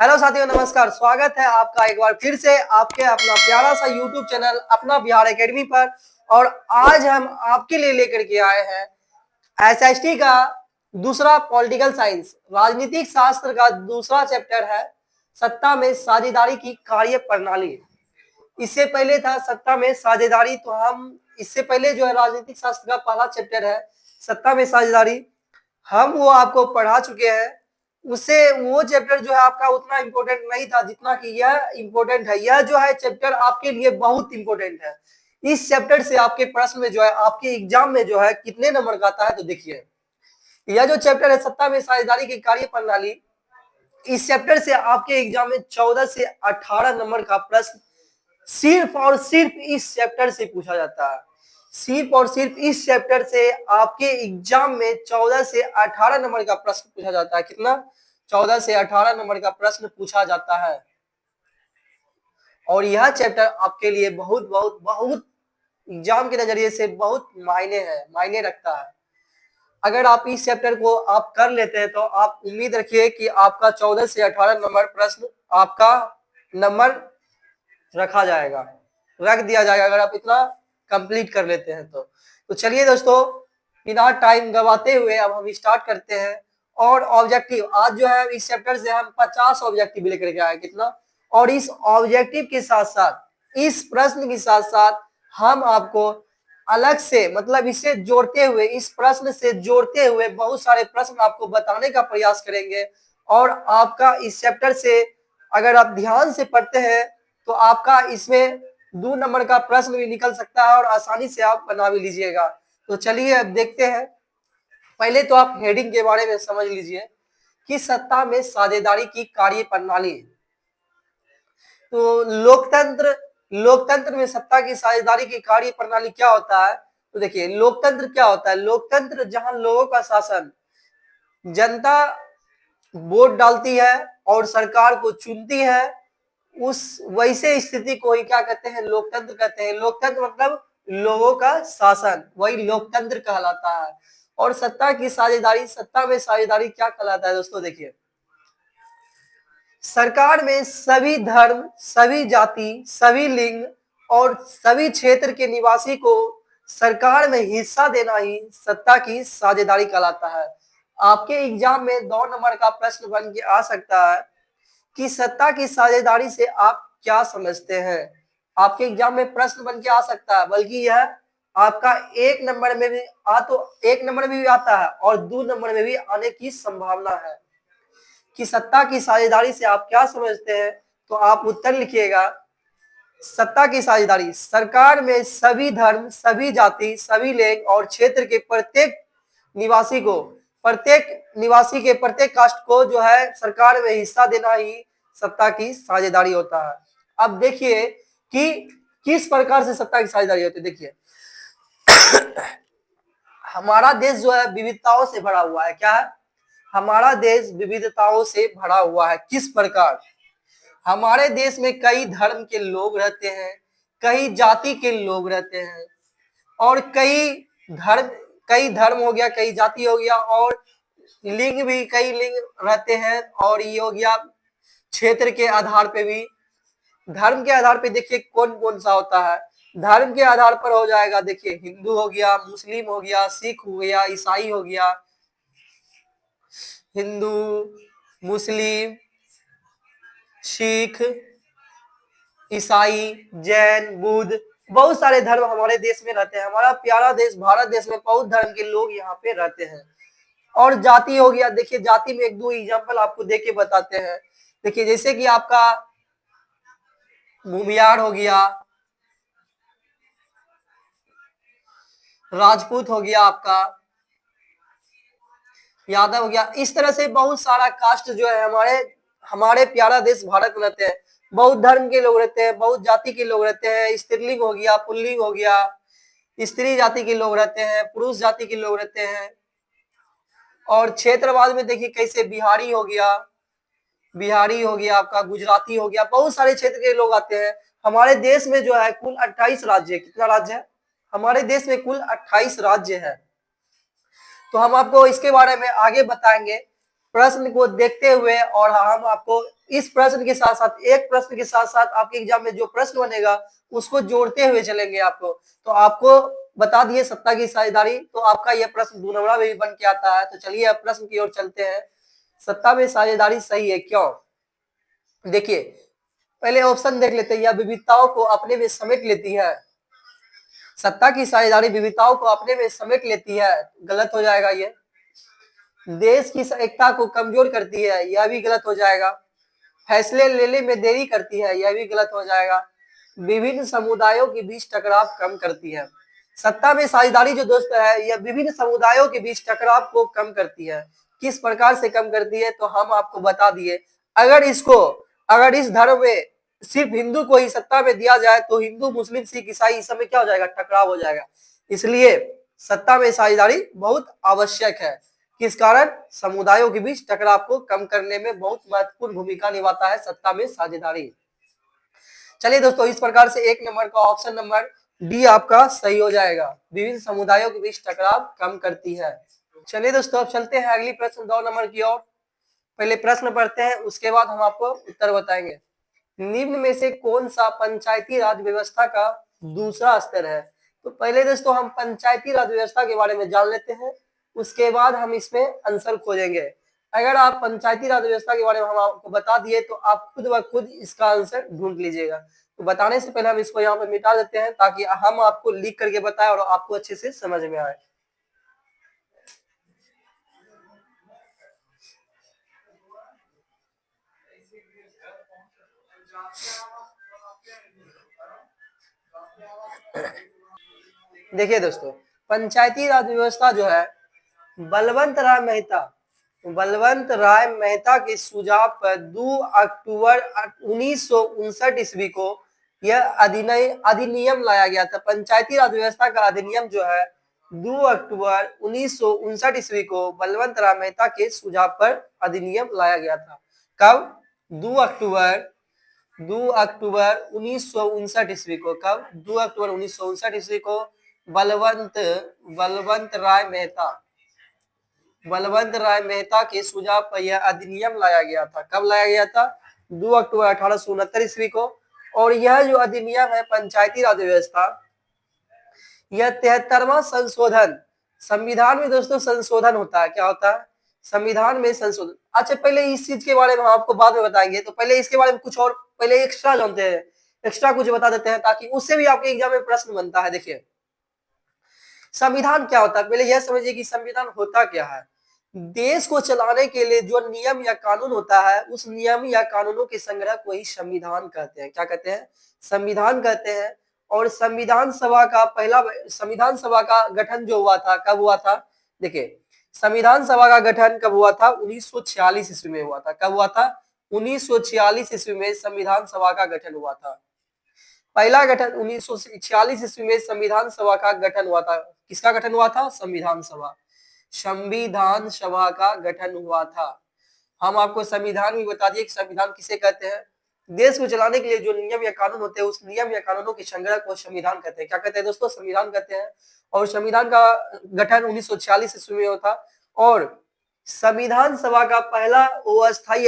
Hello साथियों, नमस्कार। स्वागत है आपका एक बार फिर से आपके अपना प्यारा सा यूट्यूब चैनल अपना बिहार एकेडमी पर। और आज हम आपके लिए लेकर के आए हैं एसएसटी का दूसरा पॉलिटिकल साइंस राजनीतिक शास्त्र का दूसरा चैप्टर है सत्ता में साझेदारी की कार्य प्रणाली। इससे पहले था सत्ता में साझेदारी, तो हम इससे पहले जो है राजनीतिक शास्त्र का पहला चैप्टर है सत्ता में साझेदारी, हम वो आपको पढ़ा चुके हैं। उससे वो चैप्टर जो है आपका उतना इम्पोर्टेंट नहीं था जितना कि यह इम्पोर्टेंट है। यह जो है चैप्टर आपके लिए बहुत इम्पोर्टेंट है। इस चैप्टर से आपके प्रश्न में जो है आपके एग्जाम में जो है कितने नंबर का आता है, तो देखिए यह जो चैप्टर है सत्ता में साझेदारी की कार्य प्रणाली, इस चैप्टर से आपके एग्जाम में 14 से 18 नंबर का प्रश्न सिर्फ और सिर्फ इस चैप्टर से पूछा जाता है। सिर्फ और सिर्फ इस चैप्टर से आपके एग्जाम में 14 से 18 नंबर का प्रश्न पूछा जाता है। कितना? 14 से 18 नंबर का प्रश्न पूछा जाता है। और यह चैप्टर आपके लिए बहुत बहुत बहुत एग्जाम के नजरिए से बहुत मायने रखता है। अगर आप इस चैप्टर को आप कर लेते हैं तो आप उम्मीद रखिए कि आपका 14 से 18 नंबर प्रश्न आपका नंबर रख दिया जाएगा अगर आप इतना कंप्लीट कर लेते हैं तो चलिए दोस्तों, बिना टाइम गवाते हुए अब हम स्टार्ट करते हैं। और ऑब्जेक्टिव आज जो है इस चैप्टर से हम 50 ऑब्जेक्टिव लेकर के आए। कितना? और इस ऑब्जेक्टिव के साथ साथ इस प्रश्न के साथ साथ हम आपको अलग से मतलब इससे जोड़ते हुए इस प्रश्न से जोड़ते हुए बहुत सारे प्रश्न आपको बताने का प्रयास करेंगे। और आपका इस चैप्टर से अगर आप ध्यान से पढ़ते हैं तो आपका इसमें 2 नंबर का प्रश्न भी निकल सकता है और आसानी से आप बना भी लीजिएगा। तो चलिए अब देखते हैं। पहले तो आप हेडिंग के बारे में समझ लीजिए कि सत्ता में साझेदारी की कार्य प्रणाली। तो लोकतंत्र में सत्ता की साझेदारी की कार्य प्रणाली क्या होता है? तो देखिए लोकतंत्र क्या होता है। लोकतंत्र जहां लोगों का शासन, जनता वोट डालती है और सरकार को चुनती है, उस वैसे स्थिति को ही क्या कहते हैं? लोकतंत्र कहते हैं। लोकतंत्र मतलब लोगों का शासन, वही लोकतंत्र कहलाता है। और सत्ता में साझेदारी क्या कहलाता है दोस्तों? देखिए सरकार में सभी धर्म, सभी जाति, सभी लिंग और सभी क्षेत्र के निवासी को सरकार में हिस्सा देना ही सत्ता की साझेदारी कहलाता है। आपके एग्जाम में 2 नंबर का प्रश्न बन के आ सकता है कि सत्ता की साझेदारी से आप क्या समझते हैं। आपके एग्जाम में प्रश्न बन के आ सकता है, बल्कि यह आपका 1 नंबर में भी 1 नंबर में भी आता है और 2 नंबर में भी आने की संभावना है कि सत्ता की साझेदारी से आप क्या समझते हैं। तो आप उत्तर लिखिएगा। सत्ता की साझेदारी सरकार में सभी धर्म, सभी जाति, सभी लिंग और क्षेत्र के प्रत्येक निवासी के प्रत्येक कास्ट को जो है सरकार में हिस्सा देना ही सत्ता की साझेदारी होता है। अब देखिए कि किस प्रकार से सत्ता की साझेदारी होती है। देखिए हमारा देश जो है विविधताओं से भरा हुआ है। क्या है? हमारा देश विविधताओं से भरा हुआ है। किस प्रकार? हमारे देश में कई धर्म के लोग रहते हैं, कई जाति के लोग रहते हैं और धर्म कई धर्म हो गया, कई जाति हो गया और लिंग भी कई लिंग रहते हैं। और ये हो गया क्षेत्र के आधार पे भी। धर्म के आधार पे देखिए कौन कौन सा होता है। धर्म के आधार पर हो जाएगा, देखिए हिंदू हो गया, मुस्लिम हो गया, सिख हो गया, ईसाई हो गया। हिंदू, मुस्लिम, सिख, ईसाई, जैन, बुद्ध, बहुत सारे धर्म हमारे देश में रहते हैं। हमारा प्यारा देश भारत देश में बहुत धर्म के लोग यहाँ पे रहते हैं। और जाति हो गया, देखिए जाति में 1-2 एग्जांपल आपको देके बताते हैं। देखिए जैसे कि आपका भूमियार हो गया, राजपूत हो गया, आपका यादव हो गया। इस तरह से बहुत सारा कास्ट जो है हमारे प्यारा देश भारत में रहते हैं। बहुत धर्म के लोग रहते हैं, बहुत जाति के लोग रहते हैं। स्त्रीलिंग हो गया, पुल्लिंग हो गया, स्त्री जाति के लोग रहते हैं, पुरुष जाति के लोग रहते हैं। और क्षेत्रवाद में देखिए कैसे बिहारी हो गया आपका, गुजराती हो गया, बहुत सारे क्षेत्र के लोग आते हैं। हमारे देश में जो है कुल 28 राज्य है। कितना राज्य है? हमारे देश में कुल 28 राज्य है। तो हम आपको इसके बारे में आगे बताएंगे। प्रश्न को देखते हुए और हम आपको इस प्रश्न के साथ साथ एक प्रश्न के साथ साथ आपके एग्जाम में जो प्रश्न बनेगा उसको जोड़ते हुए चलेंगे आपको। तो आपको बता दिए सत्ता की साझेदारी, तो आपका यह प्रश्न 2 नंबर में भी बन के आता है। तो चलिए अब प्रश्न की ओर चलते हैं। सत्ता में साझेदारी सही है क्यों? देखिए पहले ऑप्शन देख लेते हैं। यह विविधताओं को अपने में समेट लेती है। सत्ता की साझेदारी विविधताओं को अपने में समेट लेती है, गलत हो जाएगा ये। देश की एकता को कमजोर करती है, यह भी गलत हो जाएगा। फैसले लेने में देरी करती है, यह भी गलत हो जाएगा। विभिन्न समुदायों के बीच टकराव कम करती है। सत्ता में साझेदारी जो दोस्त है, यह विभिन्न समुदायों के बीच टकराव को कम करती है। किस प्रकार से कम करती है? तो हम आपको बता दिए। अगर इस धर्म में सिर्फ हिंदू को ही सत्ता में दिया जाए तो हिंदू, मुस्लिम, सिख, ईसाई, इस समय क्या हो जाएगा? टकराव हो जाएगा। इसलिए सत्ता में साझेदारी बहुत आवश्यक है। किस कारण? समुदायों के बीच टकराव को कम करने में बहुत महत्वपूर्ण भूमिका निभाता है सत्ता में साझेदारी। चलिए दोस्तों, इस प्रकार से 1 नंबर का ऑप्शन नंबर डी आपका सही हो जाएगा। विभिन्न समुदायों के बीच टकराव कम करती है। चलिए दोस्तों, अब चलते हैं अगली प्रश्न 2 नंबर की ओर। पहले प्रश्न पढ़ते हैं, उसके बाद हम आपको उत्तर बताएंगे। निम्न में से कौन सा पंचायती राज व्यवस्था का दूसरा स्तर है? तो पहले दोस्तों हम पंचायती राज व्यवस्था के बारे में जान लेते हैं, उसके बाद हम इसमें आंसर खोजेंगे। अगर आप पंचायती राज व्यवस्था के बारे में हम आपको बता दिए तो आप खुद ब खुद इसका आंसर ढूंढ लीजिएगा। तो बताने से पहले हम इसको यहाँ पे मिटा देते हैं ताकि हम आपको लिख करके बताएं और आपको अच्छे से समझ में आए। देखिए दोस्तों, पंचायती राज व्यवस्था जो है बलवंत राय मेहता के सुझाव पर 2 अक्टूबर 1959 ईस्वी को यह अधिनियम लाया गया था। पंचायती राज व्यवस्था का अधिनियम जो है 2 अक्टूबर 1959 ईस्वी को बलवंत राय मेहता के सुझाव पर अधिनियम लाया गया था। कब? 2 अक्टूबर 1959 ईस्वी को। कब? 2 अक्टूबर 1959 ईस्वी को बलवंत राय मेहता के सुझाव पर यह अधिनियम लाया गया था। कब लाया गया था? 2 अक्टूबर 1869 ईस्वी को। और यह जो अधिनियम है पंचायती राज व्यवस्था, यह 73वां संशोधन, संविधान में दोस्तों संशोधन होता है। क्या होता है? संविधान में संशोधन। अच्छा, पहले इस चीज के बारे में हम आपको बाद में बताएंगे, तो पहले इसके बारे में कुछ और पहले एक्स्ट्रा जानते हैं, एक्स्ट्रा कुछ बता देते हैं ताकि उससे भी आपके एग्जाम में प्रश्न बनता है। देखिए संविधान क्या होता है, पहले यह समझिए कि संविधान होता क्या है। देश को चलाने के लिए जो नियम या कानून होता है, उस नियम या कानूनों के संग्रह को ही संविधान कहते हैं। क्या कहते हैं? संविधान कहते हैं। और संविधान सभा का गठन जो हुआ था, कब हुआ था? देखिए संविधान सभा का गठन कब हुआ था? 1946 ईस्वी में हुआ था। कब हुआ था? 1946 ईस्वी में संविधान सभा का गठन हुआ था। पहला गठन 1946 ईस्वी में संविधान सभा का गठन हुआ था। किसका गठन हुआ था? संविधान सभा का गठन हुआ था। हम आपको संविधान भी बता दिए कि संविधान किसे कहते हैं। देश को चलाने के लिए जो नियम या कानून होते हैं, उस नियम या कानूनों के संग्रह को संविधान कहते हैं। क्या कहते हैं दोस्तों? संविधान कहते हैं। और संविधान का गठन 1946 ईस्वी में होता। और संविधान सभा का पहला अस्थायी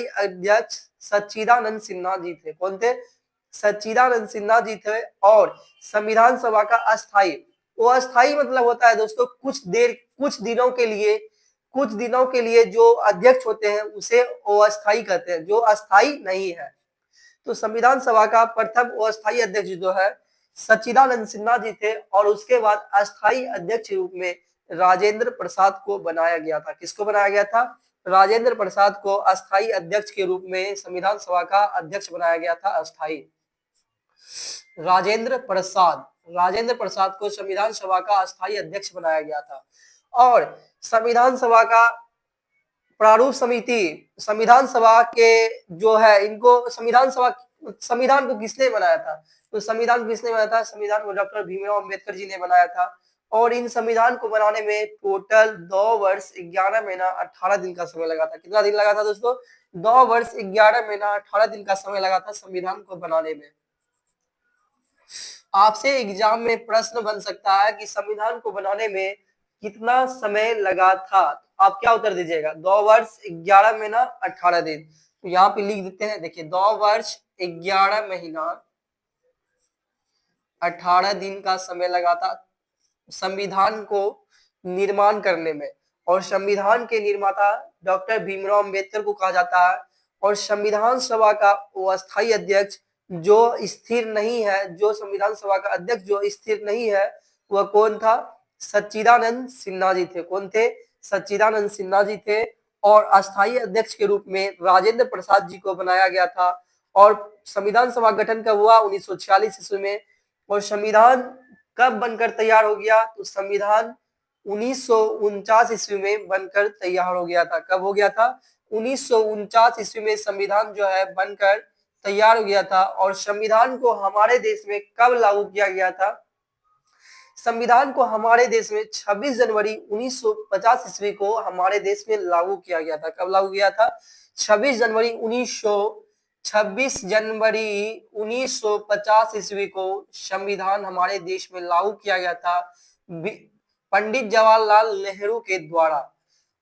अध्यक्ष सच्चिदानंद सिन्हा जी थे। कौन थे? सच्चिदानंद सिन्हा जी थे। और संविधान सभा का अस्थायी मतलब होता है दोस्तों कुछ दिनों के लिए जो अध्यक्ष होते हैं उसे अस्थायी कहते हैं, जो अस्थायी नहीं है। तो संविधान सभा का प्रथम अस्थायी अध्यक्ष जो है सच्चिदानंद सिन्हा जी थे। और उसके बाद अस्थायी अध्यक्ष रूप में राजेंद्र प्रसाद को बनाया गया था। किसको बनाया गया था? राजेंद्र प्रसाद को अस्थायी अध्यक्ष के रूप में संविधान सभा का अध्यक्ष बनाया गया था। अस्थायी राजेंद्र प्रसाद को संविधान सभा का अस्थायी अध्यक्ष बनाया गया था। और संविधान सभा का प्रारूप समिति, संविधान सभा के जो है इनको संविधान को किसने बनाया था? तो संविधान को किसने बनाया था? संविधान को डॉक्टर भीमराव अम्बेडकर जी ने बनाया था। और इन संविधान को बनाने में टोटल 2 वर्ष 11 महीना 18 दिन का समय लगा था। कितना दिन लगा था दोस्तों? 2 वर्ष 11 महीना 18 दिन का समय लगा था संविधान को बनाने में। आपसे एग्जाम में प्रश्न बन सकता है कि संविधान को बनाने में कितना समय लगा था? आप क्या उत्तर दीजिएगा? 2 वर्ष 11 महीना 18 दिन। तो यहाँ पे लिख देते हैं, देखिए 2 वर्ष 11 महीना 18 दिन का समय लगा था संविधान को निर्माण करने में। और संविधान के निर्माता डॉक्टर भीमराव अंबेडकर को कहा जाता है। और संविधान सभा का वो अस्थायी अध्यक्ष जो स्थिर नहीं है, जो संविधान सभा का अध्यक्ष जो स्थिर नहीं है, वह कौन था? सच्चिदानंद सिन्हा जी थे। कौन थे? सच्चिदानंद सिन्हा जी थे। और अस्थायी अध्यक्ष के रूप में राजेंद्र प्रसाद जी को बनाया गया था। और संविधान सभा गठन कब हुआ? 1946 ईस्वी में। और संविधान कब बनकर तैयार हो गया? तो संविधान 1949 ईस्वी में बनकर तैयार हो गया था। कब हो गया था? 1949 ईस्वी में संविधान जो है बनकर तैयार हो गया था। और संविधान को हमारे देश में कब लागू किया गया था? संविधान को हमारे देश में 26 जनवरी 1950 ईस्वी को हमारे देश में लागू किया गया था। कब लागू किया था? 26 जनवरी 1950 ईस्वी को संविधान हमारे देश में लागू किया गया था पंडित जवाहरलाल नेहरू के द्वारा।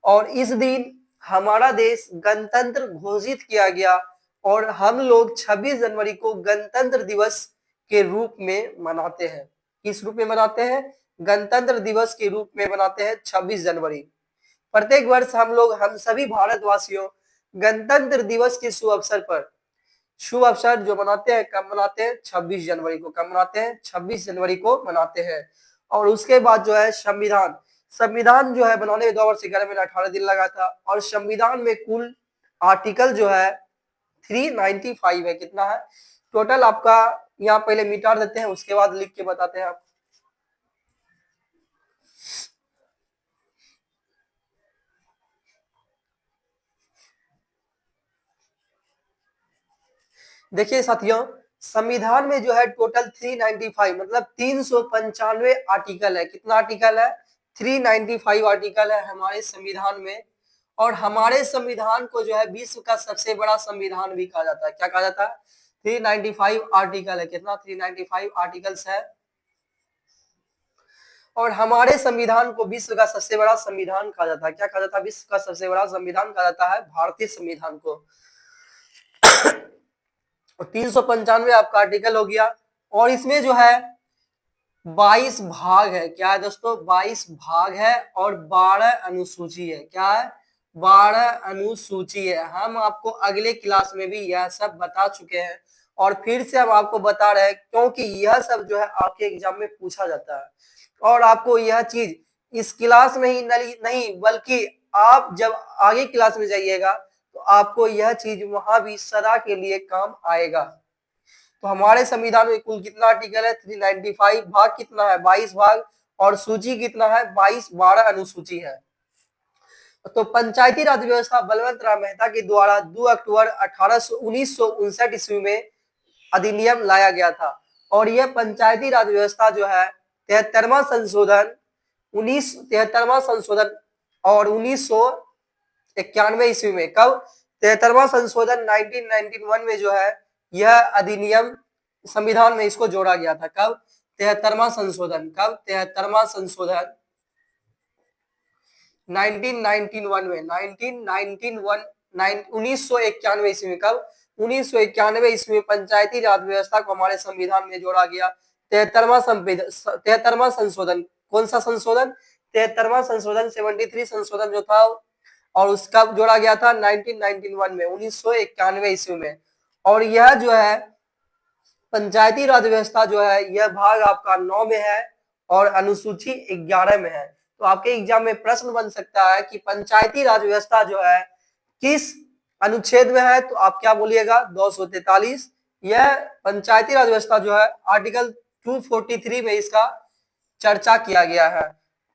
और इस दिन हमारा देश गणतंत्र घोषित किया गया। और हम लोग 26 जनवरी को गणतंत्र दिवस के रूप में मनाते हैं। किस रूप में मनाते हैं? गणतंत्र दिवस के रूप में मनाते हैं 26 जनवरी। प्रत्येक वर्ष हम सभी भारतवासियों गणतंत्र दिवस के शुभ अवसर जो मनाते हैं, कब मनाते हैं? 26 जनवरी को। कब मनाते हैं? 26 जनवरी को मनाते हैं। और उसके बाद जो है संविधान जो है बनाने में 2 वर्ष 11 महीने 18 दिन लगा था। और संविधान में कुल आर्टिकल जो है 395 है। कितना है टोटल? आपका यहाँ पहले मिटा देते हैं, उसके बाद लिख के बताते हैं आप। देखिए साथियों, संविधान में जो है टोटल 395 मतलब 395 आर्टिकल है। कितना आर्टिकल है? 395 आर्टिकल है हमारे संविधान में। और हमारे संविधान को जो है विश्व का सबसे बड़ा संविधान भी कहा जाता है। क्या कहा जाता है? 395 आर्टिकल है। कितना? 395 आर्टिकल्स है। और हमारे संविधान को विश्व का सबसे बड़ा संविधान कहा जाता है। क्या कहा जाता है? विश्व का सबसे बड़ा संविधान कहा जाता है भारतीय संविधान को। और 395 आपका आर्टिकल हो गया। और इसमें जो है 22 भाग है। क्या है दोस्तों? 22 भाग है और 12 अनुसूची है। क्या है? 12 अनुसूची है। हम आपको अगले क्लास में भी यह सब बता चुके हैं और फिर से हम आपको बता रहे हैं, क्योंकि यह सब जो है आपके एग्जाम में पूछा जाता है। और आपको यह चीज इस क्लास में ही नहीं बल्कि आप जब आगे क्लास में जाइएगा तो आपको यह चीज वहां भी सदा के लिए काम आएगा। तो हमारे संविधान में कुल कितना आर्टिकल है? 395। भाग कितना है? 22 भाग। और सूची कितना है? 22। 12 अनुसूची है। तो पंचायती राज व्यवस्था बलवंत राय मेहता के द्वारा 2 अक्टूबर 1959 ईस्वी में अधिनियम लाया गया था। और यह पंचायती राज व्यवस्था जो है 73वां संशोधन 73वां संशोधन और 1991 ईस्वी में। कब? 73वां संशोधन 1991 में जो है यह अधिनियम संविधान में इसको जोड़ा गया था। कब? 73वां संशोधन। कब? 73वां संशोधन 1991 में। 1991 ईस्वी में। कब? 1991 ईस्वी में पंचायती राज व्यवस्था को हमारे संविधान में जोड़ा गया। 73वां संशोधन। कौन सा संशोधन? 73वां संशोधन 73 संशोधन जो था और उसका जोड़ा गया था 1991 में, 1991 ईस्वी में। और यह जो है पंचायती राज व्यवस्था जो है यह भाग आपका 9 में है और अनुसूची 11 में है। तो आपके एग्जाम में प्रश्न बन सकता है कि पंचायती राज व्यवस्था जो है किस अनुच्छेद में है? तो आप क्या बोलिएगा? 243। यह पंचायती राज व्यवस्था जो है आर्टिकल 243 में इसका चर्चा किया गया है।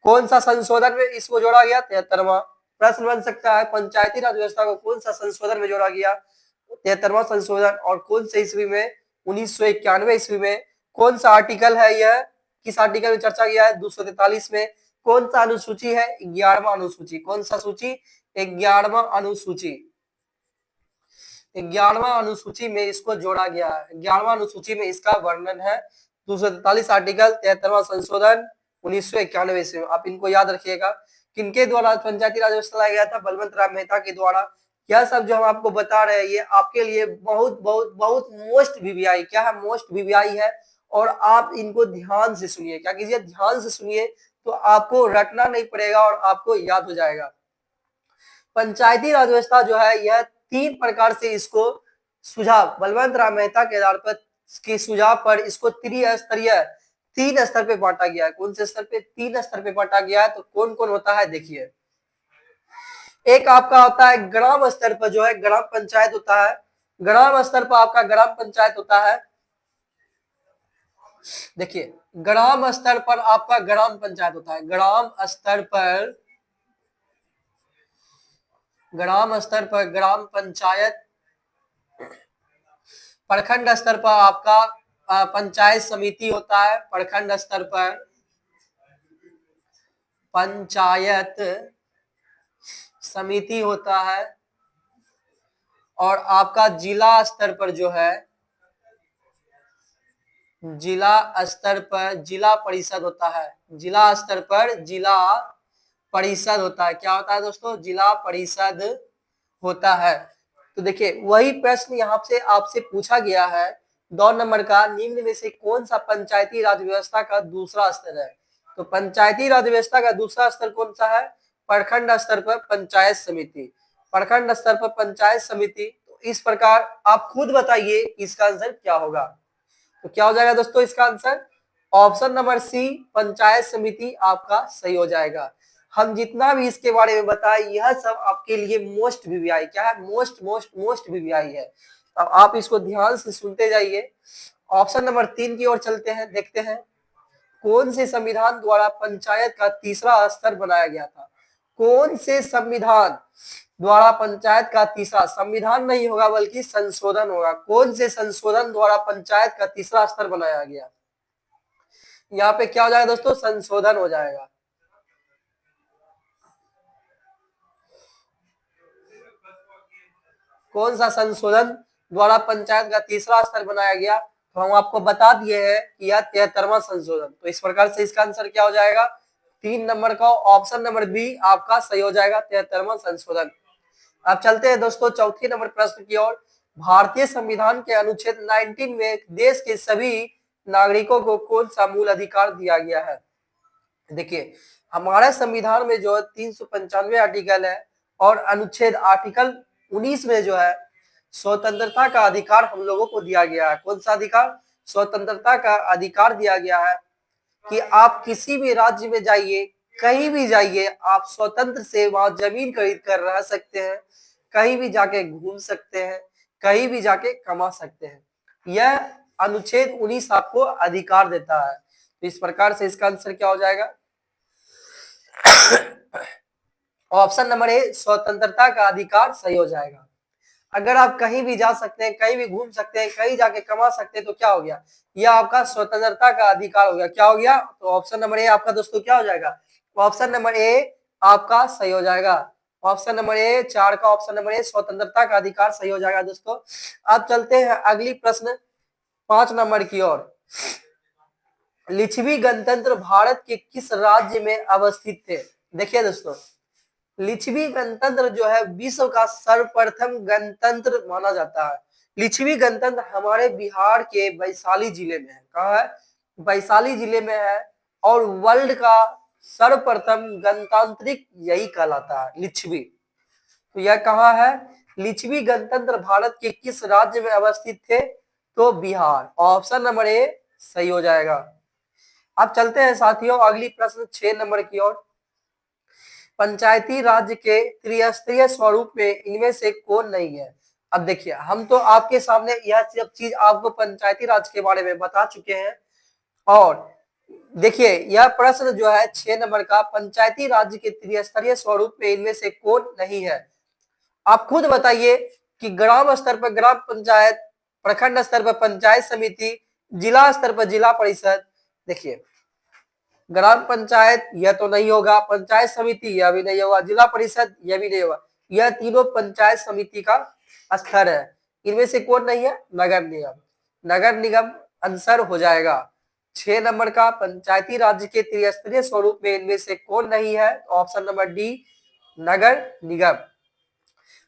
कौन सा संशोधन में इसको जोड़ा गया? 73वां। प्रश्न बन सकता है पंचायती राज व्यवस्था को कौन सा संशोधन में जोड़ा गया? 73वां संशोधन। और कौन से ईस्वी में? 1991 ईस्वी में। कौन सा आर्टिकल है यह? किस आर्टिकल में चर्चा किया है? 243 में। कौन सा अनुसूची है? 11वां अनुसूची। कौन सा सूची? 11वां अनुसूची। 11वां अनुसूची में इसको जोड़ा गया है। 11वां अनुसूची में इसका वर्णन है। 243 आर्टिकल, 73वां संशोधन 1991 ईस्वी में। आप इनको याद रखिएगा। किनके द्वारा पंचायती राज व्यवस्था लाया गया था? बलवंत राय मेहता के द्वारा। यह सब जो हम आपको बता रहे हैं ये आपके लिए बहुत बहुत बहुत मोस्ट वीवीआई क्या है? मोस्ट वीवीआई है। और आप इनको ध्यान से सुनिए। क्या कीजिए? ध्यान से सुनिए, तो आपको रटना नहीं पड़ेगा और आपको याद हो जाएगा। पंचायती राज व्यवस्था जो है यह 3 प्रकार से इसको सुझाव बलवंत राय मेहता के आधार पर के सुझाव पर इसको त्रिस्तरीय 3 स्तर पे बांटा गया है। कौन से स्तर पे? 3 स्तर पे बांटा गया है। तो कौन कौन होता है देखिए। एक आपका होता है ग्राम स्तर पर जो है ग्राम पंचायत होता है। ग्राम स्तर पर आपका ग्राम पंचायत होता है। देखिए ग्राम स्तर पर आपका ग्राम पंचायत होता है। ग्राम स्तर पर ग्राम पंचायत। प्रखंड स्तर पर आपका पंचायत समिति होता है। प्रखंड स्तर पर पंचायत समिति होता है। और आपका जिला स्तर पर जो है जिला स्तर पर जिला परिषद होता है। जिला स्तर पर जिला परिषद होता है। क्या होता है दोस्तों? जिला परिषद होता है। तो देखिए वही प्रश्न यहाँ से आपसे पूछा गया है 2 नंबर का, निम्न में से कौन सा पंचायती राज व्यवस्था का दूसरा स्तर है? तो पंचायती राज व्यवस्था का दूसरा स्तर कौन सा है? प्रखंड स्तर पर पंचायत समिति। प्रखंड स्तर पर पंचायत समिति। तो इस प्रकार आप खुद बताइए इसका आंसर क्या होगा। तो क्या हो जाएगा दोस्तों इसका answer? Option number C panchayat समिति आपका सही हो जाएगा। हम जितना भी इसके बारे में बताए यह सब आपके लिए मोस्ट वीवीआई क्या है? मोस्ट मोस्ट मोस्ट वीवीआई है। अब आप इसको ध्यान से सुनते जाइए। ऑप्शन नंबर 3 की ओर चलते हैं, देखते हैं कौन से संविधान द्वारा पंचायत का तीसरा स्तर बनाया गया था? कौन से संविधान द्वारा पंचायत का तीसरा, संविधान नहीं होगा बल्कि संशोधन होगा। कौन से संशोधन द्वारा पंचायत का तीसरा स्तर बनाया गया? यहाँ पे क्या हो जाएगा दोस्तों? संशोधन हो जाएगा। कौन सा संशोधन द्वारा पंचायत का तीसरा स्तर बनाया गया? तो हम आपको बता दिए हैं कि यह 73वां संशोधन। तो इस प्रकार से इसका आंसर क्या हो जाएगा? 3 नंबर का ऑप्शन नंबर बी आपका सही हो जाएगा, 73वां संशोधन। अब चलते हैं दोस्तों चौथे नंबर प्रश्न की ओर। भारतीय संविधान के अनुच्छेद 19 में देश के सभी नागरिकों को कौन सा मूल अधिकार दिया गया है? देखिए हमारे संविधान में जो है 395 आर्टिकल है और अनुच्छेद आर्टिकल 19 में जो है स्वतंत्रता का अधिकार हम लोगों को दिया गया है। कौन सा अधिकार? स्वतंत्रता का अधिकार दिया गया है कि आप किसी भी राज्य में जाइए, कहीं भी जाइए, आप स्वतंत्र से वहां जमीन खरीद कर रह सकते हैं, कहीं भी जाके घूम सकते हैं, कहीं भी जाके कमा सकते हैं। यह अनुच्छेद 19 आपको अधिकार देता है। तो इस प्रकार से इसका आंसर क्या हो जाएगा? ऑप्शन नंबर ए स्वतंत्रता का अधिकार सही हो जाएगा। अगर आप कहीं भी जा सकते हैं, कहीं भी घूम सकते हैं, कहीं जाके कमा सकते हैं, तो क्या हो गया? यह आपका स्वतंत्रता का अधिकार हो गया। क्या हो गया? तो ऑप्शन नंबर ए आपका दोस्तों क्या हो जाएगा? ऑप्शन नंबर ए आपका सही हो जाएगा। ऑप्शन नंबर ए 4 का ऑप्शन नंबर ए स्वतंत्रता का अधिकार सही हो जाएगा दोस्तों। अब चलते हैं अगली प्रश्न 5 नंबर की ओर। लिच्छवी गणतंत्र भारत के किस राज्य में अवस्थित थे? देखिए दोस्तों लिच्छवी गणतंत्र जो है विश्व का सर्वप्रथम गणतंत्र माना जाता है। लिच्छवी गणतंत्र हमारे बिहार के वैशाली जिले में है। कहाँ है? वैशाली जिले में है। और वर्ल्ड का सर्वप्रथम गणतांत्रिक यही कहलाता है, लिच्छवी। तो यह कहाँ है? लिच्छवी गणतंत्र भारत के किस राज्य में अवस्थित थे? तो बिहार। ऑप्शन नंबर ए सही हो जाएगा। अब चलते हैं साथियों अगली प्रश्न 6 नंबर की ओर। पंचायती राज्य के त्रिस्तरीय स्वरूप में इनमें से कौन नहीं है? अब देखिए हम तो आपके सामने यह सब चीज आपको पंचायती राज के बारे में बता चुके हैं। और देखिए यह प्रश्न जो है 6 नंबर का, पंचायती राज्य के त्रिस्तरीय स्वरूप में इनमें से कौन नहीं है? आप खुद बताइए कि ग्राम स्तर पर ग्राम पंचायत, प्रखंड स्तर पर पंचायत समिति, जिला स्तर पर जिला परिषद। देखिए ग्राम पंचायत यह तो नहीं होगा, पंचायत समिति यह भी नहीं होगा, जिला परिषद यह भी नहीं होगा। यह तीनों पंचायत समिति का स्तर है। इनमें से कौन नहीं है? नगर निगम। नगर निगम आंसर हो जाएगा। 6 नंबर का पंचायती राज्य के त्रिस्तरीय स्वरूप में इनमें से कौन नहीं है? ऑप्शन नंबर डी, नगर निगम।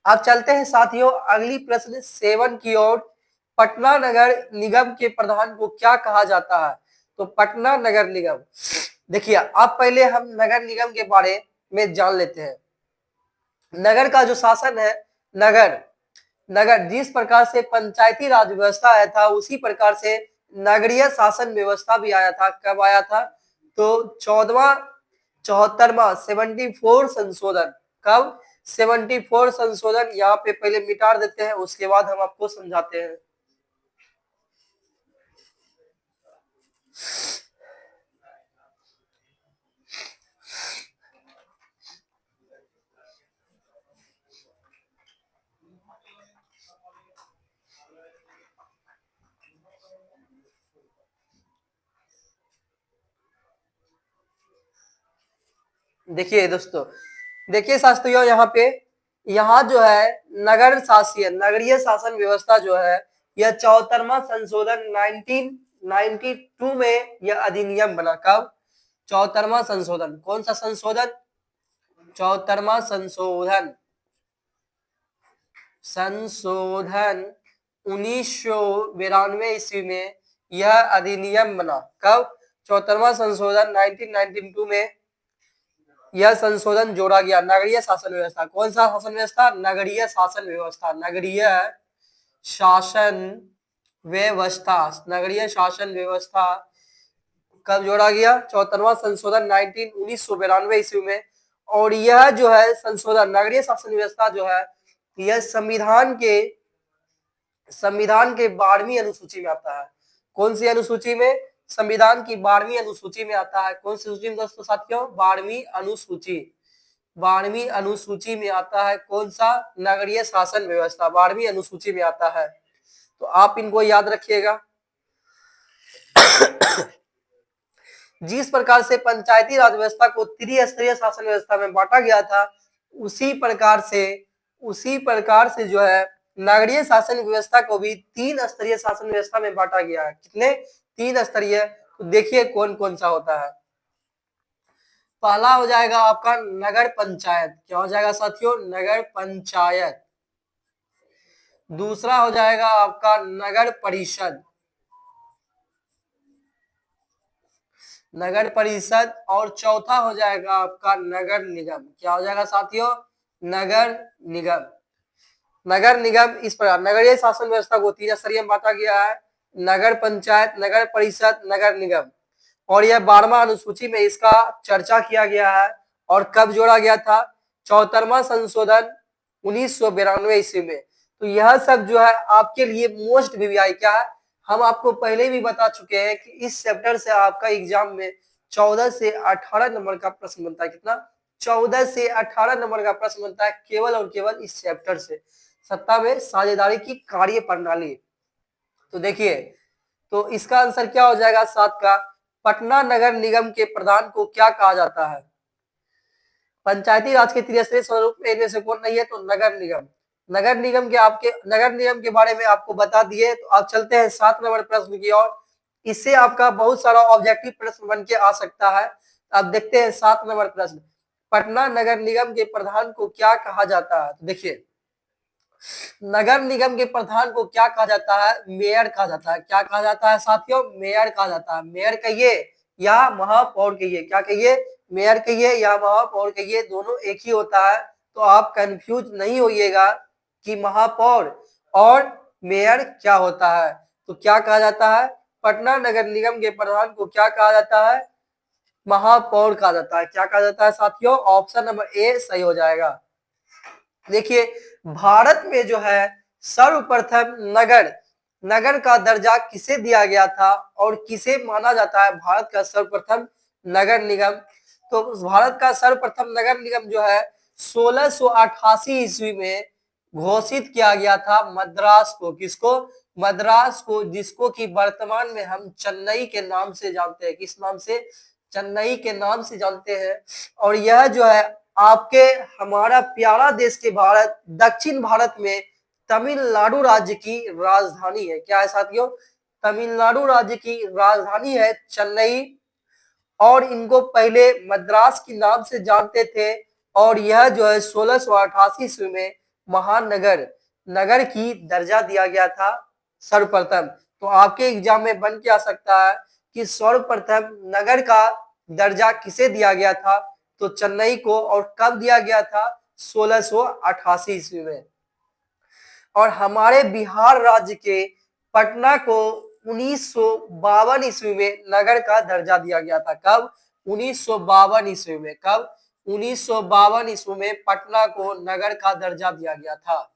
अब चलते हैं साथियों अगली प्रश्न 7 की ओर। पटना नगर निगम के प्रधान को क्या कहा जाता है? तो पटना नगर निगम, देखिए अब पहले हम नगर निगम के बारे में जान लेते हैं। नगर का जो शासन है, नगर नगर जिस प्रकार से पंचायती राज व्यवस्था आया था उसी प्रकार से नगरीय शासन व्यवस्था भी आया था। कब आया था? तो 74वां 74 संशोधन। कब? 74 संशोधन। यहाँ पे पहले मिटा देते हैं, उसके बाद हम आपको समझाते हैं। देखिए दोस्तों, देखिए शास्त्रियों, यहाँ जो है नगर शासीय नगरीय शासन व्यवस्था जो है यह 74वां संशोधन 1992 में यह अधिनियम बना। कब? 74वां संशोधन। कौन सा संशोधन? 74वां संशोधन। संशोधन 1992 ईस्वी में यह अधिनियम बना। कब? 74वां संशोधन 1992 में यह संशोधन जोड़ा गया। नगरीय शासन व्यवस्था। कौन सा शासन व्यवस्था? नगरीय शासन व्यवस्था। नगरीय शासन व्यवस्था। नगरीय शासन व्यवस्था कब जोड़ा गया? 74वां संशोधन 1992 ईस्वी में। और यह जो है संशोधन नगरीय शासन व्यवस्था जो है यह संविधान के 12वीं अनुसूची में आता है। कौन सी अनुसूची में? संविधान की 12वीं अनुसूची में आता है। कौन सी सूची में दोस्तों साथियों? 12वीं अनुसूची। 12वीं अनुसूची में आता है। कौन सा? नगरीय शासन व्यवस्था 12वीं अनुसूची में आता है। तो आप इनको याद रखिएगा। जिस प्रकार से पंचायती राज व्यवस्था को त्रिस्तरीय शासन व्यवस्था में बांटा गया था उसी प्रकार से जो है नगरीय शासन व्यवस्था को भी 3 स्तरीय शासन व्यवस्था में बांटा गया है। कितने? 3 स्तरीय। तो देखिए कौन कौन सा होता है। पहला हो जाएगा आपका नगर पंचायत। क्या हो जाएगा साथियों? नगर पंचायत। दूसरा हो जाएगा आपका नगर परिषद। नगर परिषद। और चौथा हो जाएगा आपका नगर निगम। क्या हो जाएगा साथियों? नगर निगम। नगर निगम इस प्रकार नगरीय शासन व्यवस्था को 3 स्तरीय में बांटा गया है। नगर पंचायत, नगर परिषद, नगर निगम। और यह 12वां अनुसूची में इसका चर्चा किया गया है। और कब जोड़ा गया था? 74वां संशोधन 1992 ईस्वी में। तो यह सब जो है आपके लिए मोस्ट वीवीआई क्या है, हम आपको पहले भी बता चुके हैं कि इस चैप्टर से आपका एग्जाम में 14 से 18 नंबर का प्रश्न बनता है। कितना? 14 से 18 नंबर का प्रश्न बनता है केवल और केवल इस चैप्टर से, सत्ता में साझेदारी की कार्य प्रणाली। तो देखिए, तो इसका आंसर क्या हो जाएगा? 7 का। पटना नगर निगम के प्रधान को क्या कहा जाता है? पंचायती राज के त्रिस्तरीय स्वरूप में इनमें से कौन नहीं है? तो नगर निगम। नगर निगम के बारे में आपको बता दिए। तो आप चलते हैं 7 नंबर प्रश्न की ओर। इससे आपका बहुत सारा ऑब्जेक्टिव प्रश्न बन के आ सकता है। अब देखते हैं 7 नंबर प्रश्न। पटना नगर निगम के प्रधान को क्या कहा जाता है? तो देखिए, नगर निगम के प्रधान को क्या कहा जाता है? मेयर कहा जाता है। क्या कहा जाता है साथियों? मेयर कहा जाता है। मेयर कहिए या महापौर कहिए। क्या कहिए? मेयर कहिए या महापौर कहिए, दोनों एक ही होता है। तो आप कंफ्यूज नहीं होइएगा कि महापौर और मेयर क्या होता है। तो क्या कहा जाता है? पटना नगर निगम के प्रधान को क्या कहा जाता है? महापौर कहा जाता है। क्या कहा जाता है साथियों? ऑप्शन नंबर ए सही हो जाएगा। देखिए, भारत में जो है सर्वप्रथम नगर का दर्जा किसे दिया गया था और किसे माना जाता है भारत का सर्वप्रथम नगर निगम? तो भारत का सर्वप्रथम नगर निगम जो है 1688 ईस्वी में घोषित किया गया था मद्रास को। किसको? मद्रास को, जिसको कि वर्तमान में हम चेन्नई के नाम से जानते हैं। किस नाम से? चेन्नई के नाम से जानते हैं। और यह जो है आपके हमारा प्यारा देश के भारत दक्षिण भारत में तमिलनाडु राज्य की राजधानी है। क्या है साथियों? तमिलनाडु राज्य की राजधानी है चेन्नई, और इनको पहले मद्रास के नाम से जानते थे, और यह जो है 1688 ईस्वी में महानगर नगर की दर्जा दिया गया था सर्वप्रथम। तो आपके एग्जाम में बन के आ सकता है कि सर्वप्रथम नगर का दर्जा किसे दिया गया था, तो चेन्नई को, और कब दिया गया था, 1688 ईस्वी में। और हमारे बिहार राज्य के पटना को 1952 ईस्वी में नगर का दर्जा दिया गया था। कब? 1952 ईस्वी में। कब? 1952 ईस्वी में पटना को नगर का दर्जा दिया गया था।